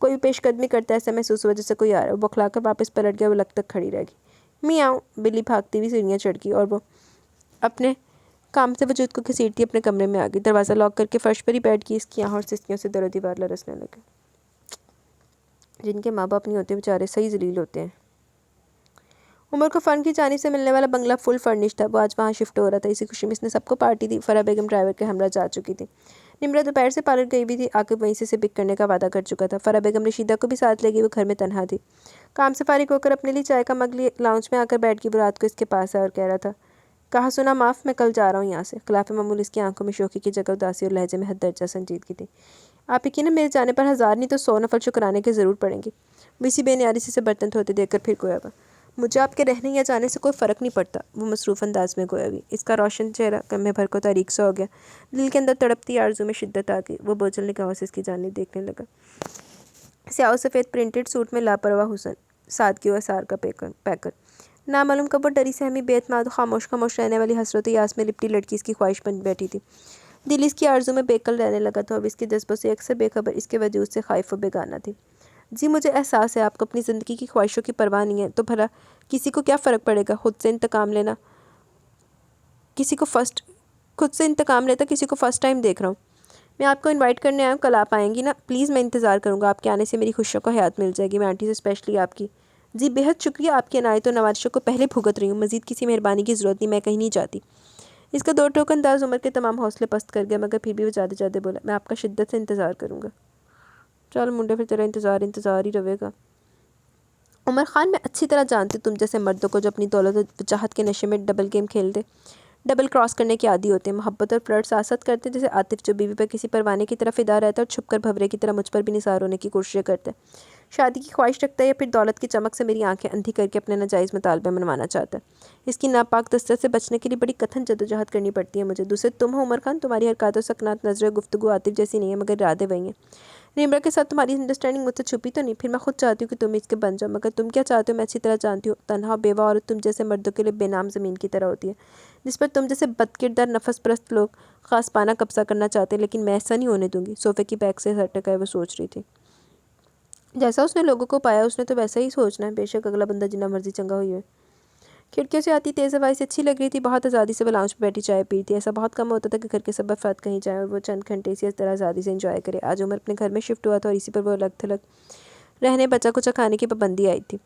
کوئی پیش قدمی کرتا ہے ایسا محسوس ہوا جیسے کوئی آ رہا ہے۔ وہ بکھلا کر واپس پلٹ گیا، وہ لگ تک کھڑی رہ گئی۔ میاؤں، بلی بھاگتی ہوئی سیڑھیاں چڑھ گئی اور وہ اپنے کام سے وجود کو گھسیٹتی اپنے کمرے میں آ گئی۔ دروازہ لاک کر کے فرش پر ہی بیٹھ گئی۔ اس کی آنکھوں اور سسکیوں سے در و دیوار لرزنے لگے۔ جن کے ماں باپ نہیں ہوتے بیچارے صحیح ذلیل ہوتے ہیں۔ عمر کو فن کی جانب سے ملنے والا بنگلہ فل فرنش تھا۔ وہ آج وہاں شفٹ ہو رہا تھا۔ اسی خوشی میں اس نے سب کو پارٹی دی۔ فرح بیگم ڈرائیور کے ہمراہ جا چکی تھی۔ نمرہ دوپہر سے پارلر گئی بھی تھی۔ عاقب وہیں سے پک کرنے کا وعدہ کر چکا تھا۔ فرح بیگم رشیدہ کو بھی ساتھ لے گئی۔ وہ گھر میں تنہا تھی۔ کام سے فارغ ہو کر اپنے لیے چائے کا مگ لیے لاؤنج میں آ کر بیٹھ گئی۔ وہ رات کو اس کے پاس آیا اور کہہ رہا تھا، کہا سنا معاف، میں کل جا رہا ہوں یہاں سے۔ خلاف معمول اس کی آنکھوں میں شوخی کی جگہ اداسی اور لہجے میں حد درجہ سنجیدگی تھی۔ آپ یقیناً میرے جانے پر 1000 نہیں تو 100 نفل شکرانے کے ضرور پڑیں گے۔ وہ اسی بے نیاری سے برتن دھوتے دیکھ کر پھر گویا ہوا، مجھے آپ کے رہنے یا جانے سے کوئی فرق نہیں پڑتا۔ وہ مصروف انداز میں گویا ہوئی۔ اس کا روشن چہرہ لمحے بھر کو تاریک سا ہو گیا۔ دل کے اندر تڑپتی آرزو میں شدت آ گئی۔ وہ بوجھل نگاہوں سے اس کی جانب دیکھنے لگا۔ سیاہ و سفید پرنٹڈ سوٹ میں لاپرواہ حسن، سادگی و اثار کا پیکر۔ نامعلوم کب وہ ڈری سہمی، بے اعتماد و خاموش رہنے والی حسرت و یاس میں لپٹی لڑکی اس کی خواہش بن بیٹھی تھی۔ دل اس کی آرزو میں بے کل رہنے لگا تھا اور اس کے جذبوں سے اکثر بے خبر، اس کے وجود سے خائف و بیگانہ تھی۔ جی مجھے احساس ہے آپ کو اپنی زندگی کی خواہشوں کی پرواہ نہیں ہے، تو بھلا کسی کو کیا فرق پڑے گا خود سے انتقام لیتا، کسی کو فرسٹ ٹائم دیکھ رہا ہوں۔ میں آپ کو انوائٹ کرنے آیا ہوں، کل آپ آئیں گی نا؟ پلیز میں انتظار کروں گا، آپ کے آنے سے میری خوشیوں کو حیات مل جائے گی۔ میں آنٹی سے اسپیشلی آپ کی جی بہت شکریہ، آپ کی عنایت و نوازشوں کو پہلے بھگت رہی ہوں، مزید کسی مہربانی کی ضرورت نہیں، میں کہیں نہیں جاتی۔ اس کا دو ٹوک انداز عمر کے تمام حوصلے پست کر گیا، مگر پھر بھی وہ جاتے بولا، میں آپ کا شدت سے انتظار کروں گا۔ چل منڈے، پھر تیرا انتظار ہی رہے گا۔ عمر خان، میں اچھی طرح جانتی ہوں تم جیسے مردوں کو جو اپنی دولت و چاہت کے نشے میں ڈبل گیم کھیلتے، ڈبل کراس کرنے کے عادی ہوتے ہیں، محبت اور فلرٹ ساتھ ساتھ کرتے ہیں، جیسے عاطف جو بیوی پر کسی پروانے کی طرح فدا رہتا ہے اور چھپ کر بھنورے کی طرح مجھ پر بھی نثار ہونے کی کوششیں کرتا ہے، شادی کی خواہش رکھتا ہے یا پھر دولت کی چمک سے میری آنکھیں اندھی کر کے اپنے ناجائز مطالبے منوانا چاہتا ہے۔ اس کی ناپاک دستر سے بچنے کے لیے بڑی کٹھن جدوجہد کرنی پڑتی ہے مجھے۔ دوسرے تم ہو عمر خان، تمہاری حرکات و سکنات، نظریں گفتگو عاطف جیسی نہیں ہے مگر ارادے وہی ہیں۔ نمرہ کے ساتھ تمہاری انڈرسٹینڈنگ مجھ سے چھپی تو نہیں، پھر میں خود چاہتی ہوں کہ تم اس کے بن جاؤ، مگر تم کیا چاہتے ہو میں اچھی طرح جانتی ہوں۔ تنہا بیوہ عورت تم جیسے مردوں کے لیے بے نام زمین کی طرح ہوتی ہے، جس پر تم جیسے بد کردار نفس پرست لوگ خاص پانہ قبضہ کرنا چاہتے ہیں، لیکن میں ایسا نہیں ہونے دوں گی۔ صوفے کی بیک سے سر ٹکائے وہ سوچ رہی تھی۔ جیسا اس نے لوگوں کو پایا اس نے تو ویسا ہی سوچنا ہے، بے شک اگلا بندہ جنہ مرضی چنگا ہوئی ہے۔ کھڑکیوں سے آتی تیز ہوائیں سے اچھی لگ رہی تھی، بہت آزادی سے وہ لاؤنج پہ بیٹھی چائے پی تھی۔ ایسا بہت کم ہوتا تھا کہ گھر کے سب افراد کہیں جائیں اور وہ چند گھنٹے اسی طرح آزادی سے انجوائے کرے۔ آج عمر اپنے گھر میں شفٹ ہوا تھا اور اسی پر وہ الگ تھلگ رہنے، بچا کچا کھانے کی پابندی آئی تھی۔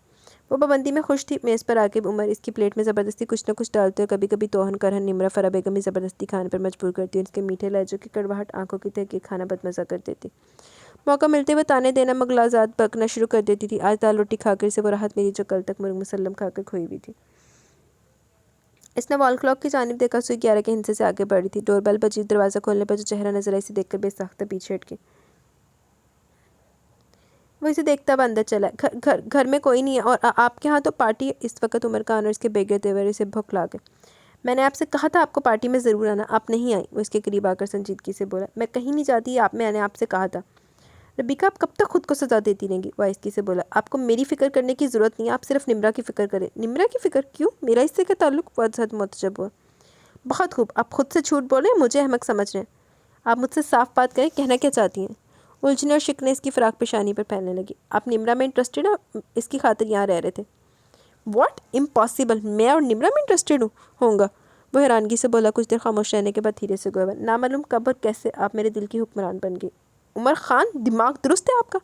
وہ پابندی میں خوش تھی۔ میز پر آ کے عمر اس کی پلیٹ میں زبردستی کچھ نہ کچھ ڈالتے اور کبھی کبھی توہن کرہن نمرہ فرح بیگم بھی زبردستی کھانے پر مجبور کرتی اور اس کے میٹھے لہجوں کی کڑواہٹ آنکھوں کی تحقیق کھانا بدمزہ کر دیتی۔ موقع ملتے وہ تانے دینا مغلازات بکنا شروع کر دیتی تھی۔ آج دال روٹی کھا کر سے وہ راحت میری جو کل تک مرغ مسلم کھا کر کھوئی ہوئی تھی۔ اس نے وال کلاک کی جانب دیکھا، سوئی 11 کے ہندسے سے آگے بڑھی تھی۔ ڈور بیل بجی، دروازہ کھولنے پر جو چہرہ نظر آئی اسے دیکھ کر بے ساختہ پیچھے ہٹ گئی۔ وہ اسے دیکھتا اب اندر چلا۔ گھر میں کوئی نہیں ہے اور آپ کے ہاں تو پارٹی ہے۔ اس وقت عمر خان اور اس کے بیگے تیور اسے بھوکلا گئے۔ میں نے آپ سے کہا تھا آپ کو پارٹی میں ضرور آنا، آپ نہیں آئی۔ وہ اس کے قریب آ کر سنجیدگی سے بولا، میں کہیں نہیں جاتی، میں نے آپ سے کہا تھا۔ ربیکہ آپ کب تک خود کو سزا دیتی رہیں گی؟ وہ آہستگی سے بولا، آپ کو میری فکر کرنے کی ضرورت نہیں ہے، آپ صرف نمرہ کی فکر کریں۔ نمرہ کی فکر؟ کیوں؟ میرا اس سے کیا تعلق؟ وہ ازحد معتجب ہوا۔ بہت خوب، آپ خود سے جھوٹ بول رہے ہیں، مجھے احمق سمجھ رہے ہیں۔ آپ مجھ سے صاف بات کریں، کہنا کیا چاہتی ہیں؟ الجھنے اور شکنیں اس کی فراق پیشانی پر پھیلنے لگی۔ آپ نمرہ میں انٹرسٹڈ ہیں، اس کی خاطر یہاں رہ رہے تھے؟ واٹ؟ امپاسبل، میں اور نمرہ میں انٹرسٹڈ ہوں گا؟ وہ حیرانگی سے بولا۔ کچھ دیر خاموش رہنے کے بعد دھیرے سے گویا، نامعلوم کب اور کیسے آپ میرے دل کی حکمران بن گئی۔ عمر خان، دماغ درست ہے آپ کا؟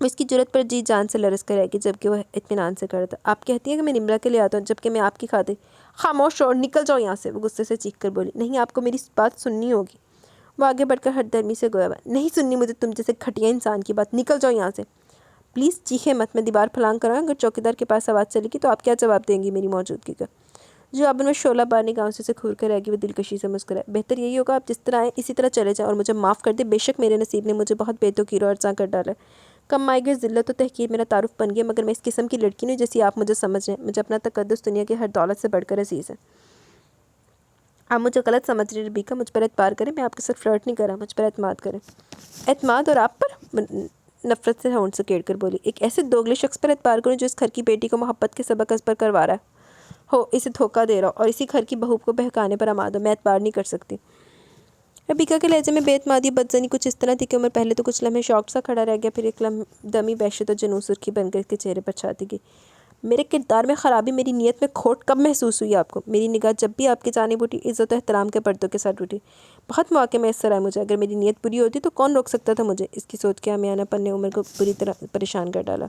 وہ اس کی جرأت پر جی جان سے لرز کر رہ گئی، جبکہ وہ اطمینان سے کڑا تھا۔ آپ کہتی ہیں کہ میں نمرہ کے لیے آتا ہوں، جبکہ میں آپ کی خاطر… خاموش اور نکل جاؤ یہاں سے، وہ غصے سے چیخ کر بولی۔ نہیں، آپ کو میری بات سننی ہوگی۔ وہ آگے بڑھ کر ہٹ درمی سے گویا، نہیں سننی مجھے تم جیسے گھٹیا انسان کی بات، نکل جاؤ یہاں سے۔ پلیز چیخیں مت، میں دیوار پھلانگ کر آؤں، اگر چوکیدار کے پاس آواز چلے گی تو آپ کیا جواب دیں گی میری موجودگی کا؟ جواباً میں شعلہ بار نگاہوں سے اسے گھور کر رہ گئی۔ وہ دلکشی سے مسکرائے، بہتر یہی ہوگا آپ جس طرح آئیں اسی طرح چلے جائیں اور مجھے معاف کر دیں۔ بے شک میرے نصیب نے مجھے بہت بے توقیر و ارزاں کر ڈالا ہے، کم مائے گئے ذلت و تحقیر میرا تعارف بن گیا، مگر میں اس قسم کی لڑکی نہیں جیسی آپ مجھے سمجھ رہے ہیں۔ مجھے اپنا تقدس دنیا کی ہر دولت سے بڑھ کر عزیز ہے۔ آپ مجھے غلط سمجھ رہے ہیں ربیکہ، مجھ پر اعتبار کریں، میں آپ کے ساتھ فلرٹ نہیں کر رہا، مجھ پر اعتماد کریں۔ اعتماد؟ اور آپ پر؟ نفرت سے ہونٹ سکیڑ کر بولی، ایک ایسے دوگلے شخص پر اعتبار کروں جو اس گھر کی بیٹی کو محبت کے سبق ازبر کروا رہا ہو، اسے دھوکہ دے رہا ہو اور اسی گھر کی بہو کو بہکانے پر آمادہ ہو، میں اعتبار نہیں کر سکتی۔ ربیکہ کے لہجے میں بے اعتمادی بدزنی کچھ اس طرح تھی کہ عمر پہلے تو کچھ لمحے شوق سا کھڑا رہ گیا، پھر ایک دمی وحشت اور جنون سرخی بن کر اس کے چہرے پر چھاتی گئی۔ میرے کردار میں خرابی، میری نیت میں کھوٹ کب محسوس ہوئی آپ کو؟ میری نگاہ جب بھی آپ کی جانب اٹھی عزت و احترام کے پردوں کے ساتھ اٹھی۔ بہت مواقع میسر آئے مجھے، اگر میری نیت بری ہوتی تو کون روک سکتا تھا مجھے؟ اس کی سوچ کے عامیانہ پن نے عمر کو بری طرح پریشان کر ڈالا۔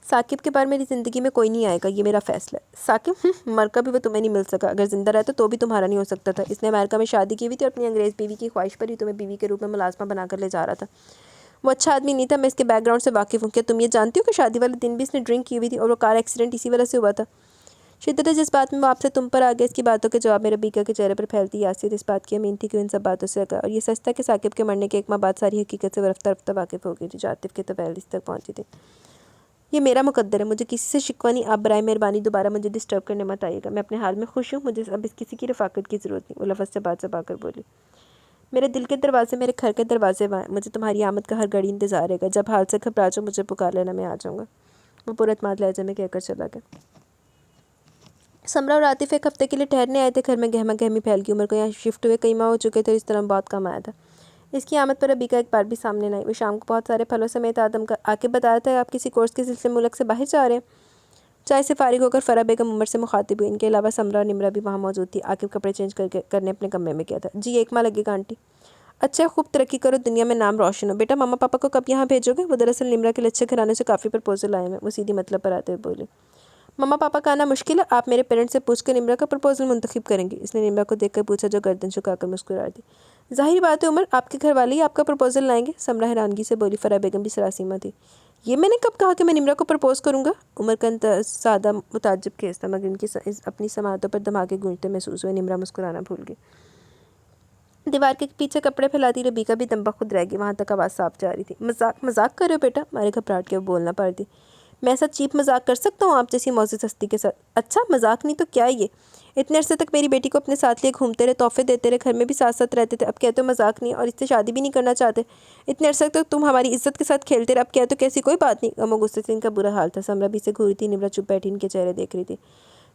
ثاقب کے بعد میری زندگی میں کوئی نہیں آئے گا، یہ میرا فیصلہ ہے۔ ثاقب؟ مر کر بھی وہ تمہیں نہیں مل سکا، اگر زندہ رہتا تو بھی تمہارا نہیں ہو سکتا تھا۔ اس نے امریکہ میں شادی کی ہوئی تھی اور اپنی انگریز بیوی کی خواہش پر ہی تمہیں بیوی کے روپ میں ملازمہ بنا کر لے جا رہا تھا۔ وہ اچھا آدمی نہیں تھا، میں اس کے بیک گراؤنڈ سے واقف ہوں۔ کیا تم یہ جانتی ہو کہ شادی والے دن بھی اس نے ڈرنک کی ہوئی تھی اور وہ کار ایکسیڈنٹ اسی وجہ سے ہوا تھا؟ شدت جس بات میں وہ آپ سے تم پر آ گیا، اس کی باتوں کے جواب میں ربیکہ کے چہرے پر پھیلتی یاسیت اس بات کی امین تھی کہ ان سب باتوں سے آگاہ، اور یہ سچ تھا کہ ثاقب کے مرنے کے ایک ماہ بعد ساری حقیقت سے وہ رفتہ رفتہ واقف ہو گئی تھی، جو عاطف کے طویل تک پہنچی تھی۔ یہ میرا مقدر ہے، مجھے کسی سے شکوہ نہیں، آپ برائے مہربانی دوبارہ مجھے ڈسٹرب کرنے مت آئیے گا، میں اپنے حال میں خوش ہوں، مجھے اب اس کسی کی رفاقت کی ضرورت نہیں۔ وہ لفظ سے بات چبا کر بولی۔ میرے دل کے دروازے، میرے گھر کے دروازے وہاں ہیں، مجھے تمہاری آمد کا ہر گھڑی انتظار رہے گا، جب حال سے گھبرا جاؤ مجھے پکار لینا، میں آ جاؤں گا۔ وہ پراعتماد لہجے میں کہہ کر چلا گیا۔ سمرا اور عاطف ایک ہفتے کے لیے ٹھہرنے آئے تھے۔ گھر میں گہما گہمی پھیل گئی، عمر کو یہاں شفٹ ہوئے کئی ماہ ہو چکے تھے، اس طرح بہت کم آیا تھا۔ اس کی آمد پر ربیکہ ایک بار بھی سامنے نہ آئی۔ وہ شام کو بہت سارے پھلوں سمیت آدم کا آ کے بتایا تھا آپ کسی کورس کے سلسلے میں ملک سے باہر جا رہے ہیں۔ چائے سے فارغ ہو کر فرح بیگم عمر سے مخاطب ہوئی۔ ان کے علاوہ سمرا اور نمرہ بھی وہاں موجود تھی۔ عاقب کپڑے چینج کرنے اپنے کمرے میں گیا تھا۔ جی 1 ماہ لگے گا آنٹی۔ اچھا، خوب ترقی کرو، دنیا میں نام روشن ہو۔ بیٹا ماما پاپا کو کب یہاں بھیجو گے؟ وہ دراصل نمرہ کے لچھے گھرانے سے کافی پرپوزل آئے ہیں۔ وہ سیدھی مطلب پر آتے ہوئے بولی۔ ماما پاپا کا آنا مشکل ہے، آپ میرے پیرنٹس سے پوچھ کر نمرہ کا پرپوزل منتخب کریں گے؟ اس نے نمرہ کو دیکھ کر پوچھا، جو گردن جھکا کر مسکرا دی۔ ظاہر بات ہے عمر، آپ کے گھر والے ہی آپ کا پرپوزل لائیں گے؟ سمرا حیرانگی سے بولی۔ فرح بیگم بھی سراسیمہ تھی۔ یہ میں نے کب کہا کہ میں نمرہ کو پرپوز کروں گا؟ عمر کا سادہ متعجب خیز تھا، مگر ان کی اپنی سماعتوں پر دھماکے گونجتے محسوس ہوئے۔ نمرہ مسکرانا بھول گئی۔ دیوار کے پیچھے کپڑے پھیلاتی ربیکہ بھی دم بخود رہ گئی، وہاں تک آواز صاف جا رہی تھی۔ مذاق کر رہے ہو بیٹا؟ مارے گھبراہٹ کے وہ بولنا پڑتی۔ میں ایسا چیپ مذاق کر سکتا ہوں آپ جیسی معزز ہستی کے ساتھ؟ اچھا مذاق نہیں تو کیا یہ؟ اتنے عرصے تک میری بیٹی کو اپنے ساتھ لیے گھومتے رہے، تحفے دیتے رہے، گھر میں بھی ساتھ ساتھ رہتے تھے، اب کہتے ہو مذاق نہیں، اور اس سے شادی بھی نہیں کرنا چاہتے؟ اتنے عرصے تک تم ہماری عزت کے ساتھ کھیلتے رہے، اب کہتے ہو کہ ایسی کوئی بات نہیں؟ غم و غصے سے ان کا برا حال تھا۔ سمرا بھی اسے گھوری تھی، نمرہ چپ بیٹھی ان کے چہرے دیکھ رہی تھی۔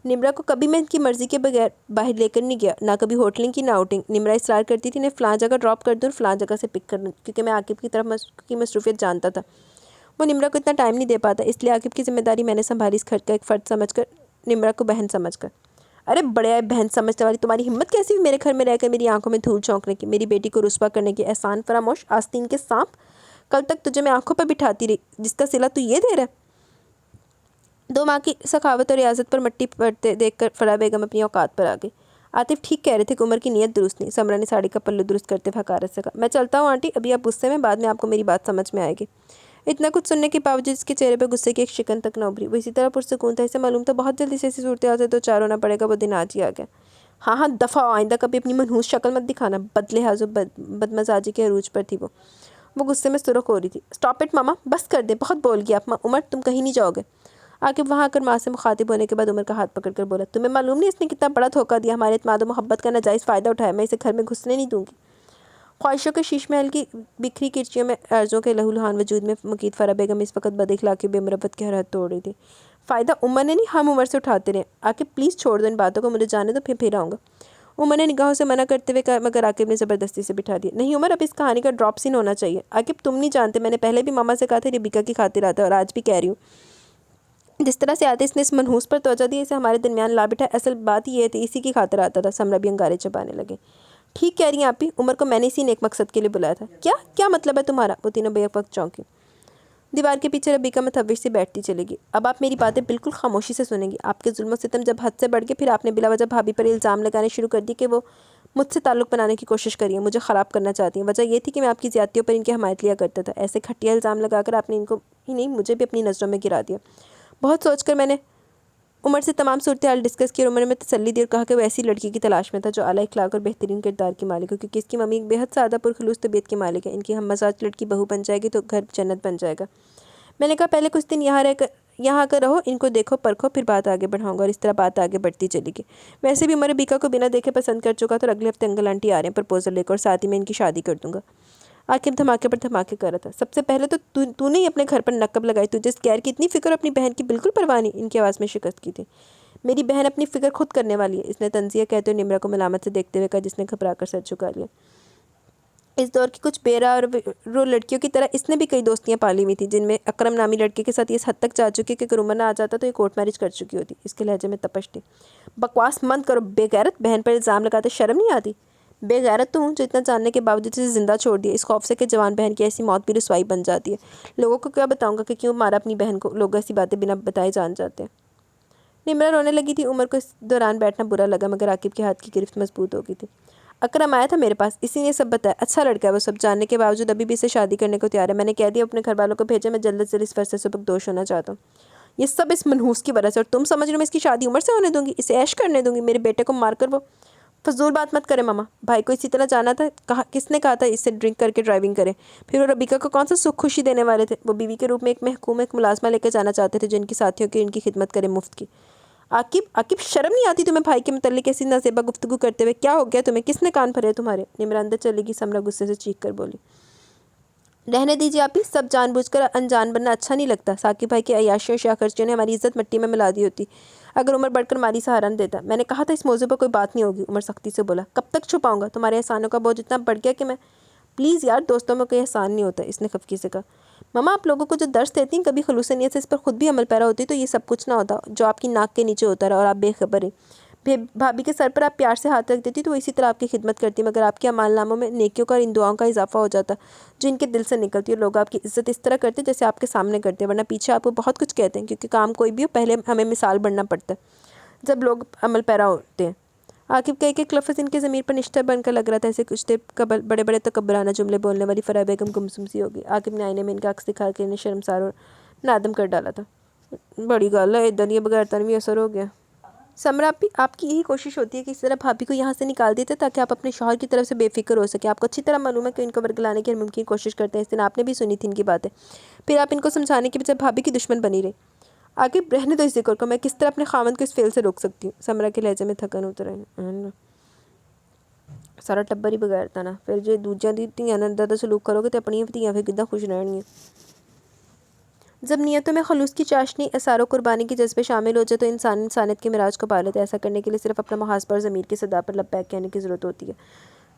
نمرہ کو کبھی میں ان کی مرضی کے بغیر باہر لے کر نہیں گیا، نہ کبھی ہوٹلنگ کی نہ آؤٹنگ۔ نمرہ اصرار کرتی تھی انہیں فلاں جگہ ڈراپ کر دوں اور فلاں جگہ سے پک کر دوں، کیونکہ میں عاقب کی طرف کی مصروفیت جانتا تھا۔ وہ نمرہ کو اتنا ٹائم نہیں دے پاتا، اس لیے عاقب کی ذمہ داری میں نے سنبھالی، اس گھر کا ایک فرد سمجھ کر، نمرہ کو بہن سمجھ کر۔ ارے بڑے بہن سمجھنے والی تمہاری ہمت کیسی ہوئی میرے گھر میں رہ کر میری آنکھوں میں دھول جھونکنے کی، میری بیٹی کو رسوا کرنے کی؟ احسان فراموش، آستین کے سانپ! کل تک تجھے میں آنکھوں پہ بٹھاتی رہی، جس کا صلہ تو یہ دے رہا ہے۔ 2 ماہ کی سخاوت اور ریاضت پر مٹی پڑتے دیکھ کر فرح بیگم اپنی اوقات پر آ گئی۔ عاطف ٹھیک کہہ رہے تھے کہ عمر کی نیت درست نہیں، سمرا نے ساڑی کا پلو درست کرتے ہوئے حقارت سے کہا۔ میں چلتا ہوں آنٹی، ابھی آپ غصے میں، بعد میں آپ کو میری بات سمجھ میں آئے گی۔ اتنا کچھ سننے کے باوجود اس کے چہرے پہ غصے کی ایک شکن تک نہ ابھری، وہ اسی طرح پرسکون تھا، اسے معلوم تھا بہت جلدی سے ایسی صورتحال سے دوچار ہونا پڑے گا۔ وہ دن آج ہی آ گیا۔ ہاں ہاں دفعہ ہو، آئندہ کبھی اپنی منحوس شکل مت دکھانا۔ بد لحاظ و بدمزاجی کے عروج پر تھی وہ غصے میں سرخ ہو رہی تھی۔ اسٹاپ اٹ ماما، بس کر دیں، بہت بول گیا آپ۔ عمر تم کہیں نہیں جاؤ گے؟ عاقب وہاں آ کر ماں سے مخاطب ہونے کے بعد عمر کا ہاتھ پکڑ کر بولا، تمہیں معلوم نہیں اس نے کتنا بڑا دھوکہ دیا، ہمارے اعتماد و محبت کا ناجائز فائدہ اٹھایا، میں اسے گھر میں گھسنے نہیں دوں گی۔ خواہشوں کے شیش محل کی بکھری کرچیوں میں عرضوں کے لہو لہان وجود میں مقید فرح بیگم اس وقت بد اخلاقی بے مروت کی حد توڑ رہی تھی۔ فائدہ عمر نے نہیں، ہم عمر سے اٹھاتے رہے۔ عاقب پلیز چھوڑ دو ان باتوں کو، مجھے جانے دو، پھر آؤں گا۔ عمر نے نگاہوں سے منع کرتے ہوئے کہا، مگر عاقب نے زبردستی سے بٹھا دیا۔ نہیں عمر، اب اس کہانی کا ڈراپ سین ہونا چاہیے۔ عاقب تم نہیں جانتے، میں نے پہلے بھی ماما سے کہا تھا ربیکہ کی خاطر آتا ہے، اور آج بھی کہہ رہی ہوں۔ جس طرح سے عاطف نے اس منحوس پر توجہ دی، اسے ہمارے درمیان لا بٹھا، اصل بات یہ تھی اسی کی خاطر آتا تھا۔ سمرا بھی انگارے چبانے لگے۔ ٹھیک کہہ رہی ہیں آپ ہی، عمر کو میں نے اسی نیک مقصد کے لیے بلایا تھا۔ کیا مطلب ہے تمہارا؟ وہ تینوں بے وقت چونکی۔ دیوار کے پیچھے ربیکہ متوش سے بیٹھتی چلے گی۔ اب آپ میری باتیں بالکل خاموشی سے سنیں گی۔ آپ کے ظلم و ستم جب حد سے بڑھ گئے، پھر آپ نے بلا وجہ بھابھی پر الزام لگانے شروع کر دی کہ وہ مجھ سے تعلق بنانے کی کوشش کری ہے، مجھے خراب کرنا چاہتی ہیں۔ وجہ یہ تھی کہ میں آپ کی زیادتیوں پر ان کی حمایت لیا کرتا تھا۔ ایسے گھٹیا الزام لگا کر آپ نے ان کو ہی نہیں، مجھے بھی اپنی نظروں میں گرا دیا۔ بہت سوچ کر میں نے عمر سے تمام صورتحال ڈسکس کی، اور عمر میں تسلی دی اور کہا کہ وہ ایسی لڑکی کی تلاش میں تھا جو اعلیٰ اخلاق اور بہترین کردار کی مالک ہو، کیونکہ اس کی ممی ایک بے حد سادہ پرخلوص طبیعت کی مالک ہے۔ ان کی ہم مزاج لڑکی بہو بن جائے گی تو گھر جنت بن جائے گا۔ میں نے کہا پہلے کچھ دن یہاں آ کر رہو، ان کو دیکھو پرکھو، پھر بات آگے بڑھاؤں گا، اور اس طرح بات آگے بڑھتی چلی گئی۔ ویسے بھی عمر ربیکہ کو بنا دیکھے پسند کر چکا تھا، اور اگلے ہفتے انکل آنٹی آ رہے ہیں پرپوزل لے کر، اور ساتھ ہی میں ان کی شادی کر دوں گا۔ عاقب دھماکے پر دھماکے کر رہا تھا۔ سب سے پہلے تو تو نے ہی اپنے گھر پر نقب لگائی، تجھے اس گیر کی اتنی فکر، اپنی بہن کی بالکل پرواہ نہیں۔ ان کی آواز میں شکست کی تھی۔ میری بہن اپنی فکر خود کرنے والی ہے، اس نے تنزیہ کہتے ہوئے نمرہ کو ملامت سے دیکھتے ہوئے کہا، جس نے گھبرا کر سر جھکا لیا۔ اس دور کی کچھ بے راہ اور رو لڑکیوں کی طرح اس نے بھی کئی دوستیاں پالی ہوئی تھیں، جن میں اکرم نامی لڑکے کے ساتھ اس حد تک جا چکی کہ اگر عمر نہ آ جاتا تو یہ کورٹ میرج کر چکی ہوتی۔ اس کے لہجے میں تپش تھی۔ بکواس مند کرو بے غیرت، بہن پر الزام لگاتے شرم نہیں آتی؟ بے غیرت تو ہوں جو اتنا جاننے کے باوجود اسے زندہ چھوڑ دیا، اس خوف سے کہ جوان بہن کی ایسی موت بھی رسوائی بن جاتی ہے۔ لوگوں کو کیا بتاؤں گا کہ کیوں مارا اپنی بہن کو، لوگ ایسی باتیں بنا بتائے جان جاتے ہیں۔ نمرہ رونے لگی تھی۔ عمر کو اس دوران بیٹھنا برا لگا، مگر عاقب کے ہاتھ کی گرفت مضبوط ہو گئی تھی۔ اکرم آیا تھا میرے پاس، اسی نے سب بتایا، اچھا لڑکا ہے وہ، سب جاننے کے باوجود ابھی بھی اسے شادی کرنے کو تیار ہے۔ میں نے کہہ دیا اپنے گھر والوں کو بھیجے، میں جلد از جلد اس فرض سے سبکدوش ہونا چاہتا ہوں۔ یہ سب اس منحوس کی وجہ سے، اور تم سمجھ رہے ہو میں اس کی شادی عمر سے ہونے دوں گی؟ اسے عیش کرنے دوں گی؟ میرے بیٹے کو مار کر وہ فضول بات مت کرے ماما، بھائی کو اسی طرح جانا تھا، کس نے کہا تھا اس سے ڈرنک کر کے ڈرائیونگ کرے؟ پھر وہ ربیکہ کو کون سا سکھ خوشی دینے والے تھے؟ وہ بیوی کے روپ میں ایک محکوم ایک ملازمہ لے کے جانا چاہتے تھے، جن کی ساتھیوں کی ان کی خدمت کرے مفت کی۔ عاقب شرم نہیں آتی تمہیں بھائی کے متعلق ایسی نازیبا گفتگو کرتے ہوئے؟ کیا ہو گیا تمہیں؟ کس نے کان بھرے تمہارے؟ نمرہ اندر چلے گی، سمرہ غصے سے چیخ کر بولی، رہنے دیجیے آپی، سب جان بوجھ کر انجان بننا اچھا نہیں لگتا۔ ثاقب بھائی کی عیاشیوں و شیاخرچیوں نے ہماری عزت مٹی میں ملا دی ہوتی اگر عمر بڑھ کر ماری سہارا نہ دیتا۔ میں نے کہا تھا اس موضوع پر کوئی بات نہیں ہوگی، عمر سختی سے بولا۔ کب تک چھپاؤں گا؟ تمہارے احسانوں کا بوجھ اتنا بڑھ گیا کہ میں… پلیز یار، دوستوں میں کوئی احسان نہیں ہوتا، اس نے خفگی سے کہا۔ ماما آپ لوگوں کو جو درس دیتی ہیں، کبھی خلوص نیت سے اس پر خود بھی عمل پیرا ہوتی تو یہ سب کچھ نہ ہوتا جو آپ کی ناک کے نیچے ہوتا رہا، اور آپ بے خبر ہیں۔ بھابھی کے سر پر آپ پیار سے ہاتھ رکھ دیتی تو وہ اسی طرح آپ کی خدمت کرتی، مگر آپ کے اعمال ناموں میں نیکیوں کا اور ان دعاؤں کا اضافہ ہو جاتا جو ان کے دل سے نکلتی، اور لوگ آپ کی عزت اس طرح کرتے جیسے آپ کے سامنے کرتے، ورنہ پیچھے آپ کو بہت کچھ کہتے ہیں، کیونکہ کام کوئی بھی ہو پہلے ہمیں مثال بننا پڑتا ہے جب لوگ عمل پیرا ہوتے ہیں۔ عاقب کے ایک لفظ ان کے ضمیر پر نشتر بن کر لگ رہا تھا، ایسے کچھ دیر قبل بڑے بڑے تکبرانہ جملے بولنے والی فرح بیگم گمسم سی ہو گئی۔ عاقب نے آئینے میں ان کا عکس دکھا کے انہیں شرمسار اور نادم کر ڈالا تھا۔ بڑی گل ہے، ادھر یہ بغیر تنوی اثر ہو گیا۔ سمرہ آپ کی یہی کوشش ہوتی ہے کہ اس طرح بھابھی کو یہاں سے نکال دیتے تاکہ آپ اپنے شوہر کی طرف سے بے فکر ہو سکیں۔ آپ کو اچھی طرح معلوم ہے کہ ان کو ورگلانے کی ہر ممکن کوشش کرتے ہیں۔ اس دن آپ نے بھی سنی تھی ان کی باتیں، پھر آپ ان کو سمجھانے کی بجائے بھابھی کی دشمن بنی رہی۔ عاقب رہنے دو اس ذکر کو، میں کس طرح اپنے خاوند کو اس فعل سے روک سکتی ہوں؟ سمرہ کے لہجے میں تھکن اتر آئی۔ سارا ٹبر ہی بغیر تھا نا، پھر جو دوجیاں دی دھیاں نال ادھا سلوک کرو گے تو اپنی دھیاں پھر کداں خوش رہنگیاں۔ جب نیتوں میں خلوص کی چاشنی، اثار و قربانی کے جذبے شامل ہو جائے تو انسان انسانیت کے معراج کو پا لیتا ہے۔ ایسا کرنے کے لیے صرف اپنا محاسبہ اور ضمیر کی صدا پر لبیک کہنے کی ضرورت ہوتی ہے۔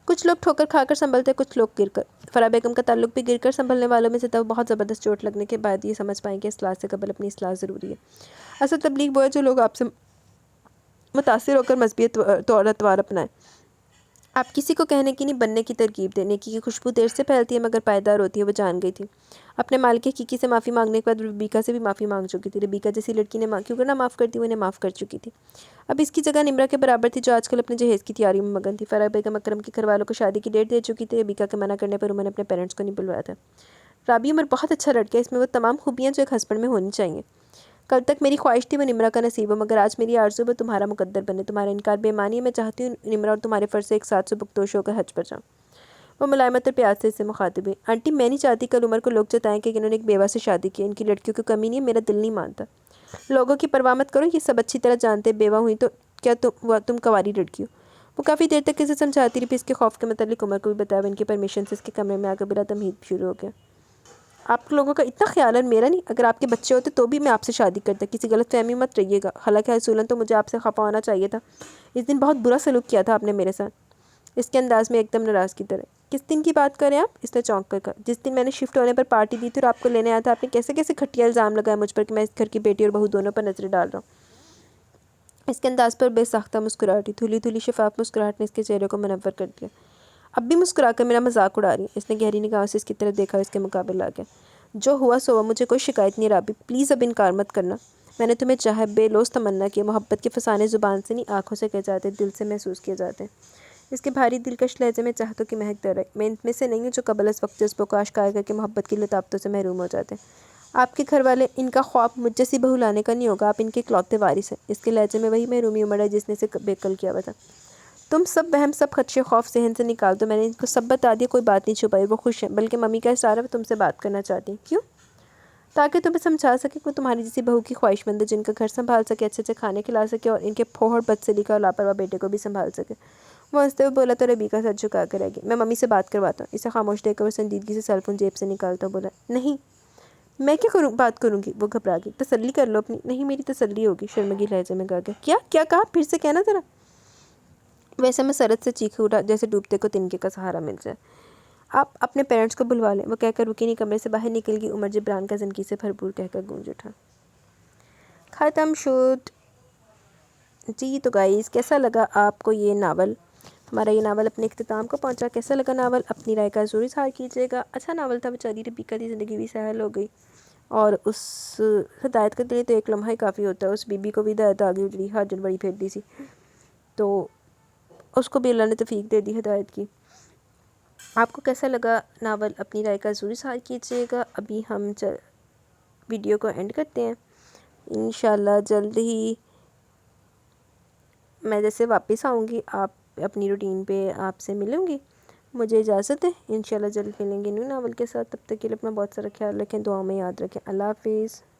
کچھ لوگ ٹھوکر کھا کر سنبھلتے، کچھ لوگ گر کر۔ فرح بیگم کا تعلق بھی گر کر سنبھلنے والوں میں سے تھا۔ وہ بہت زبردست چوٹ لگنے کے بعد یہ سمجھ پائیں کہ اصلاح سے قبل اپنی اصلاح ضروری ہے۔ اصل تبلیغ وہ ہے جو لوگ آپ سے متاثر ہو کر مذہبی طور اتوار اپنائیں۔ آپ کسی کو کہنے کی نہیں، بننے کی ترغیب دیں۔ نیکی کی خوشبو دیر سے پھیلتی ہے مگر پائیدار ہوتی ہے، وہ جان گئی تھی۔ اپنے مالک حقیقی سے معافی مانگنے کے بعد ربیکہ سے بھی معافی مانگ چکی تھی۔ ربیکہ جیسی لڑکی نے کیوں کر نہ معاف کرتی، وہ انہیں معاف کر چکی تھی۔ اب اس کی جگہ نمرہ کے برابر تھی جو آج کل اپنے جہیز کی تیاری میں مگن تھی۔ فرح بیگم اکرم کے گھر والوں کو شادی کی ڈیٹ دے چکی تھی۔ ربیکہ کے منع کرنے پر عمر نے اپنے پیرنٹس کو نہیں بلوایا تھا۔ رابی عمر بہت اچھا لڑکا ہے، اس میں وہ تمام خوبیاں جو ایک ہسبینڈ میں ہونی چاہیے۔ کل تک میری خواہش تھی وہ نمرہ کا نصیب ہو، مگر آج میری آرزو وہ تمہارا مقدر بنے۔ تمہارا انکار بے معنی ہے، میں چاہتی ہوں نمرہ اور تمہارے فرض سے ایک ساتھ سبکدوش ہو کر حج پر جاؤں۔ وہ ملائمت اور پیاس سے اس سے مخاطب ہوئی۔ آنٹی میں نہیں چاہتی کل عمر کو لوگ جتائیں کہ انہوں نے ایک بیوہ سے شادی کی، ان کی لڑکیوں کی کمی نہیں ہے، میرا دل نہیں مانتا۔ لوگوں کی پرواہ مت کرو، یہ سب اچھی طرح جانتے بیوہ ہوئی تو کیا تم کنواری لڑکی ہو۔ وہ کافی دیر تک اسے سمجھاتی رہی، پھر اس کے خوف کے متعلق عمر کو بھی بتایا۔ وہ ان کی پرمیشن سے اس کے کمرے میں آ کر بلا تمہید شروع ہو گیا۔ آپ لوگوں کا اتنا خیال ہے، میرا نہیں؟ اگر آپ کے بچے ہوتے تو بھی میں آپ سے شادی کرتا، کسی غلط فہمی مت رہیے گا۔ حالانکہ اصولاً تو مجھے آپ سے خفا ہونا چاہیے تھا، اس دن بہت برا سلوک کیا تھا آپ نے میرے ساتھ۔ اس کے انداز میں ایک دم ناراض کی طرح۔ کس دن کی بات کریں آپ؟ اس نے چونک کر کہا۔ جس دن میں نے شفٹ ہونے پر پارٹی دی تھی اور آپ کو لینے آیا تھا، آپ نے کیسے کیسے گھٹیا الزام لگایا مجھ پر کہ میں اس گھر کی بیٹی اور بہو دونوں پر نظریں ڈال رہا ہوں۔ اس کے انداز پر بے ساختہ مسکراہٹ تھی، دھلی دھلی شفاف مسکراہٹ نے اس کے چہرے کو منور کر دیا۔ اب بھی مسکرا کر میرا مذاق اڑا رہی ہیں؟ اس نے گہری نگاہوں سے اس کی طرف دیکھا اور اس کے مقابل آ گیا۔ جو ہوا سو ہوا، مجھے کوئی شکایت نہیں رابی، پلیز اب انکار مت کرنا۔ میں نے تمہیں چاہا، بے لوث تمنا کی، محبت کے فسانے زبان سے نہیں آنکھوں سے کہے جاتے، دل سے محسوس کیے جاتے ہیں۔ اس کے بھاری دلکش لہجے میں چاہتوں کی مہک در آئی۔ میں ان میں سے نہیں ہوں جو قبل از وقت جذبوں کو آشکار کر کے محبت کی لطافتوں سے محروم ہو جاتے ہیں۔ آپ کے گھر والے، ان کا خواب مجھ جیسی بہو لانے کا نہیں ہوگا، آپ ان کے اکلوتے وارث ہیں۔ اس کے لہجے میں وہی محرومی عمر ہے جس نے اسے بے قل کیا ہوا تھا۔ تم سب وہم، سب خدشے خوف ذہن سے نکال دو، میں نے ان کو سب بتا دیا، کوئی بات نہیں چھپائی، وہ خوش ہیں، بلکہ ممی کا اصرار ہے وہ تم سے بات کرنا چاہتی ہیں۔ کیوں؟ تاکہ تمہیں سمجھا سکے کہ وہ تمہاری جیسی بہو کی خواہش مند ہے، جن کا گھر سنبھال سکے، اچھے اچھے کھانے کھلا سکے اور ان کے پھوہڑ بد سلیقہ اور لاپرواہ بیٹے کو بھی سنبھال سکے۔ وہ ہنستے ہوئے بولا تو ربیکہ سر جھکا کر رہ گئی۔ میں ممی سے بات کرواتا ہوں۔ اسے خاموش دیکھ کر وہ سنجیدگی سے سیل فون جیب سے نکالتا بولا، نہیں میں کیا کروں بات کروں گی؟ وہ گھبرا گئی. تسلی کر لو اپنی. نہیں میری تسلی ہوگی، شرمگی لہجے میں کہا گیا. کیا کہا؟ پھر سے کہنا ذرا. ویسے میں سرد سے چیخ اٹھا جیسے ڈوبتے کو تنکے کا سہارا مل جائے. آپ اپنے پیرنٹس کو بلوا لیں. وہ کہہ کر رکی نہیں، کمرے سے باہر نکل گئی. عمر جبران کا زنکی سے بھرپور کہہ کر گونج اٹھا. ختم شد. جی تو گائز کیسا لگا آپ کو یہ ناول؟ ہمارا یہ ناول اپنے اختتام کو پہنچا. کیسا لگا ناول؟ اپنی رائے کا ضرور اظہار کیجیے گا. اچھا ناول تھا. بیچاری ربیکہ کی زندگی بھی سہل ہو گئی، اور اس ہدایت کے لیے تو ایک لمحہ ہی کافی ہوتا ہے. اس بی بی کو بھی ہدایت آ گئی اجڑی حاجت بڑی پھیر دی سی، تو اس کو بھی اللہ نے توفیق دے دی ہدایت کی. آپ کو کیسا لگا ناول؟ اپنی رائے کا ضرور اظہار کیجیے گا. ابھی ہم ویڈیو کو اینڈ کرتے ہیں. انشاءاللہ جلد ہی میں جیسے واپس آؤں گی آپ اپنی روٹین پہ آپ سے ملوں گی. مجھے اجازت ہے. انشاءاللہ جلد ملیں گے نیو ناول کے ساتھ. تب تک کے لیے اپنا بہت سارا خیال رکھیں، دعاؤں میں یاد رکھیں. اللہ حافظ.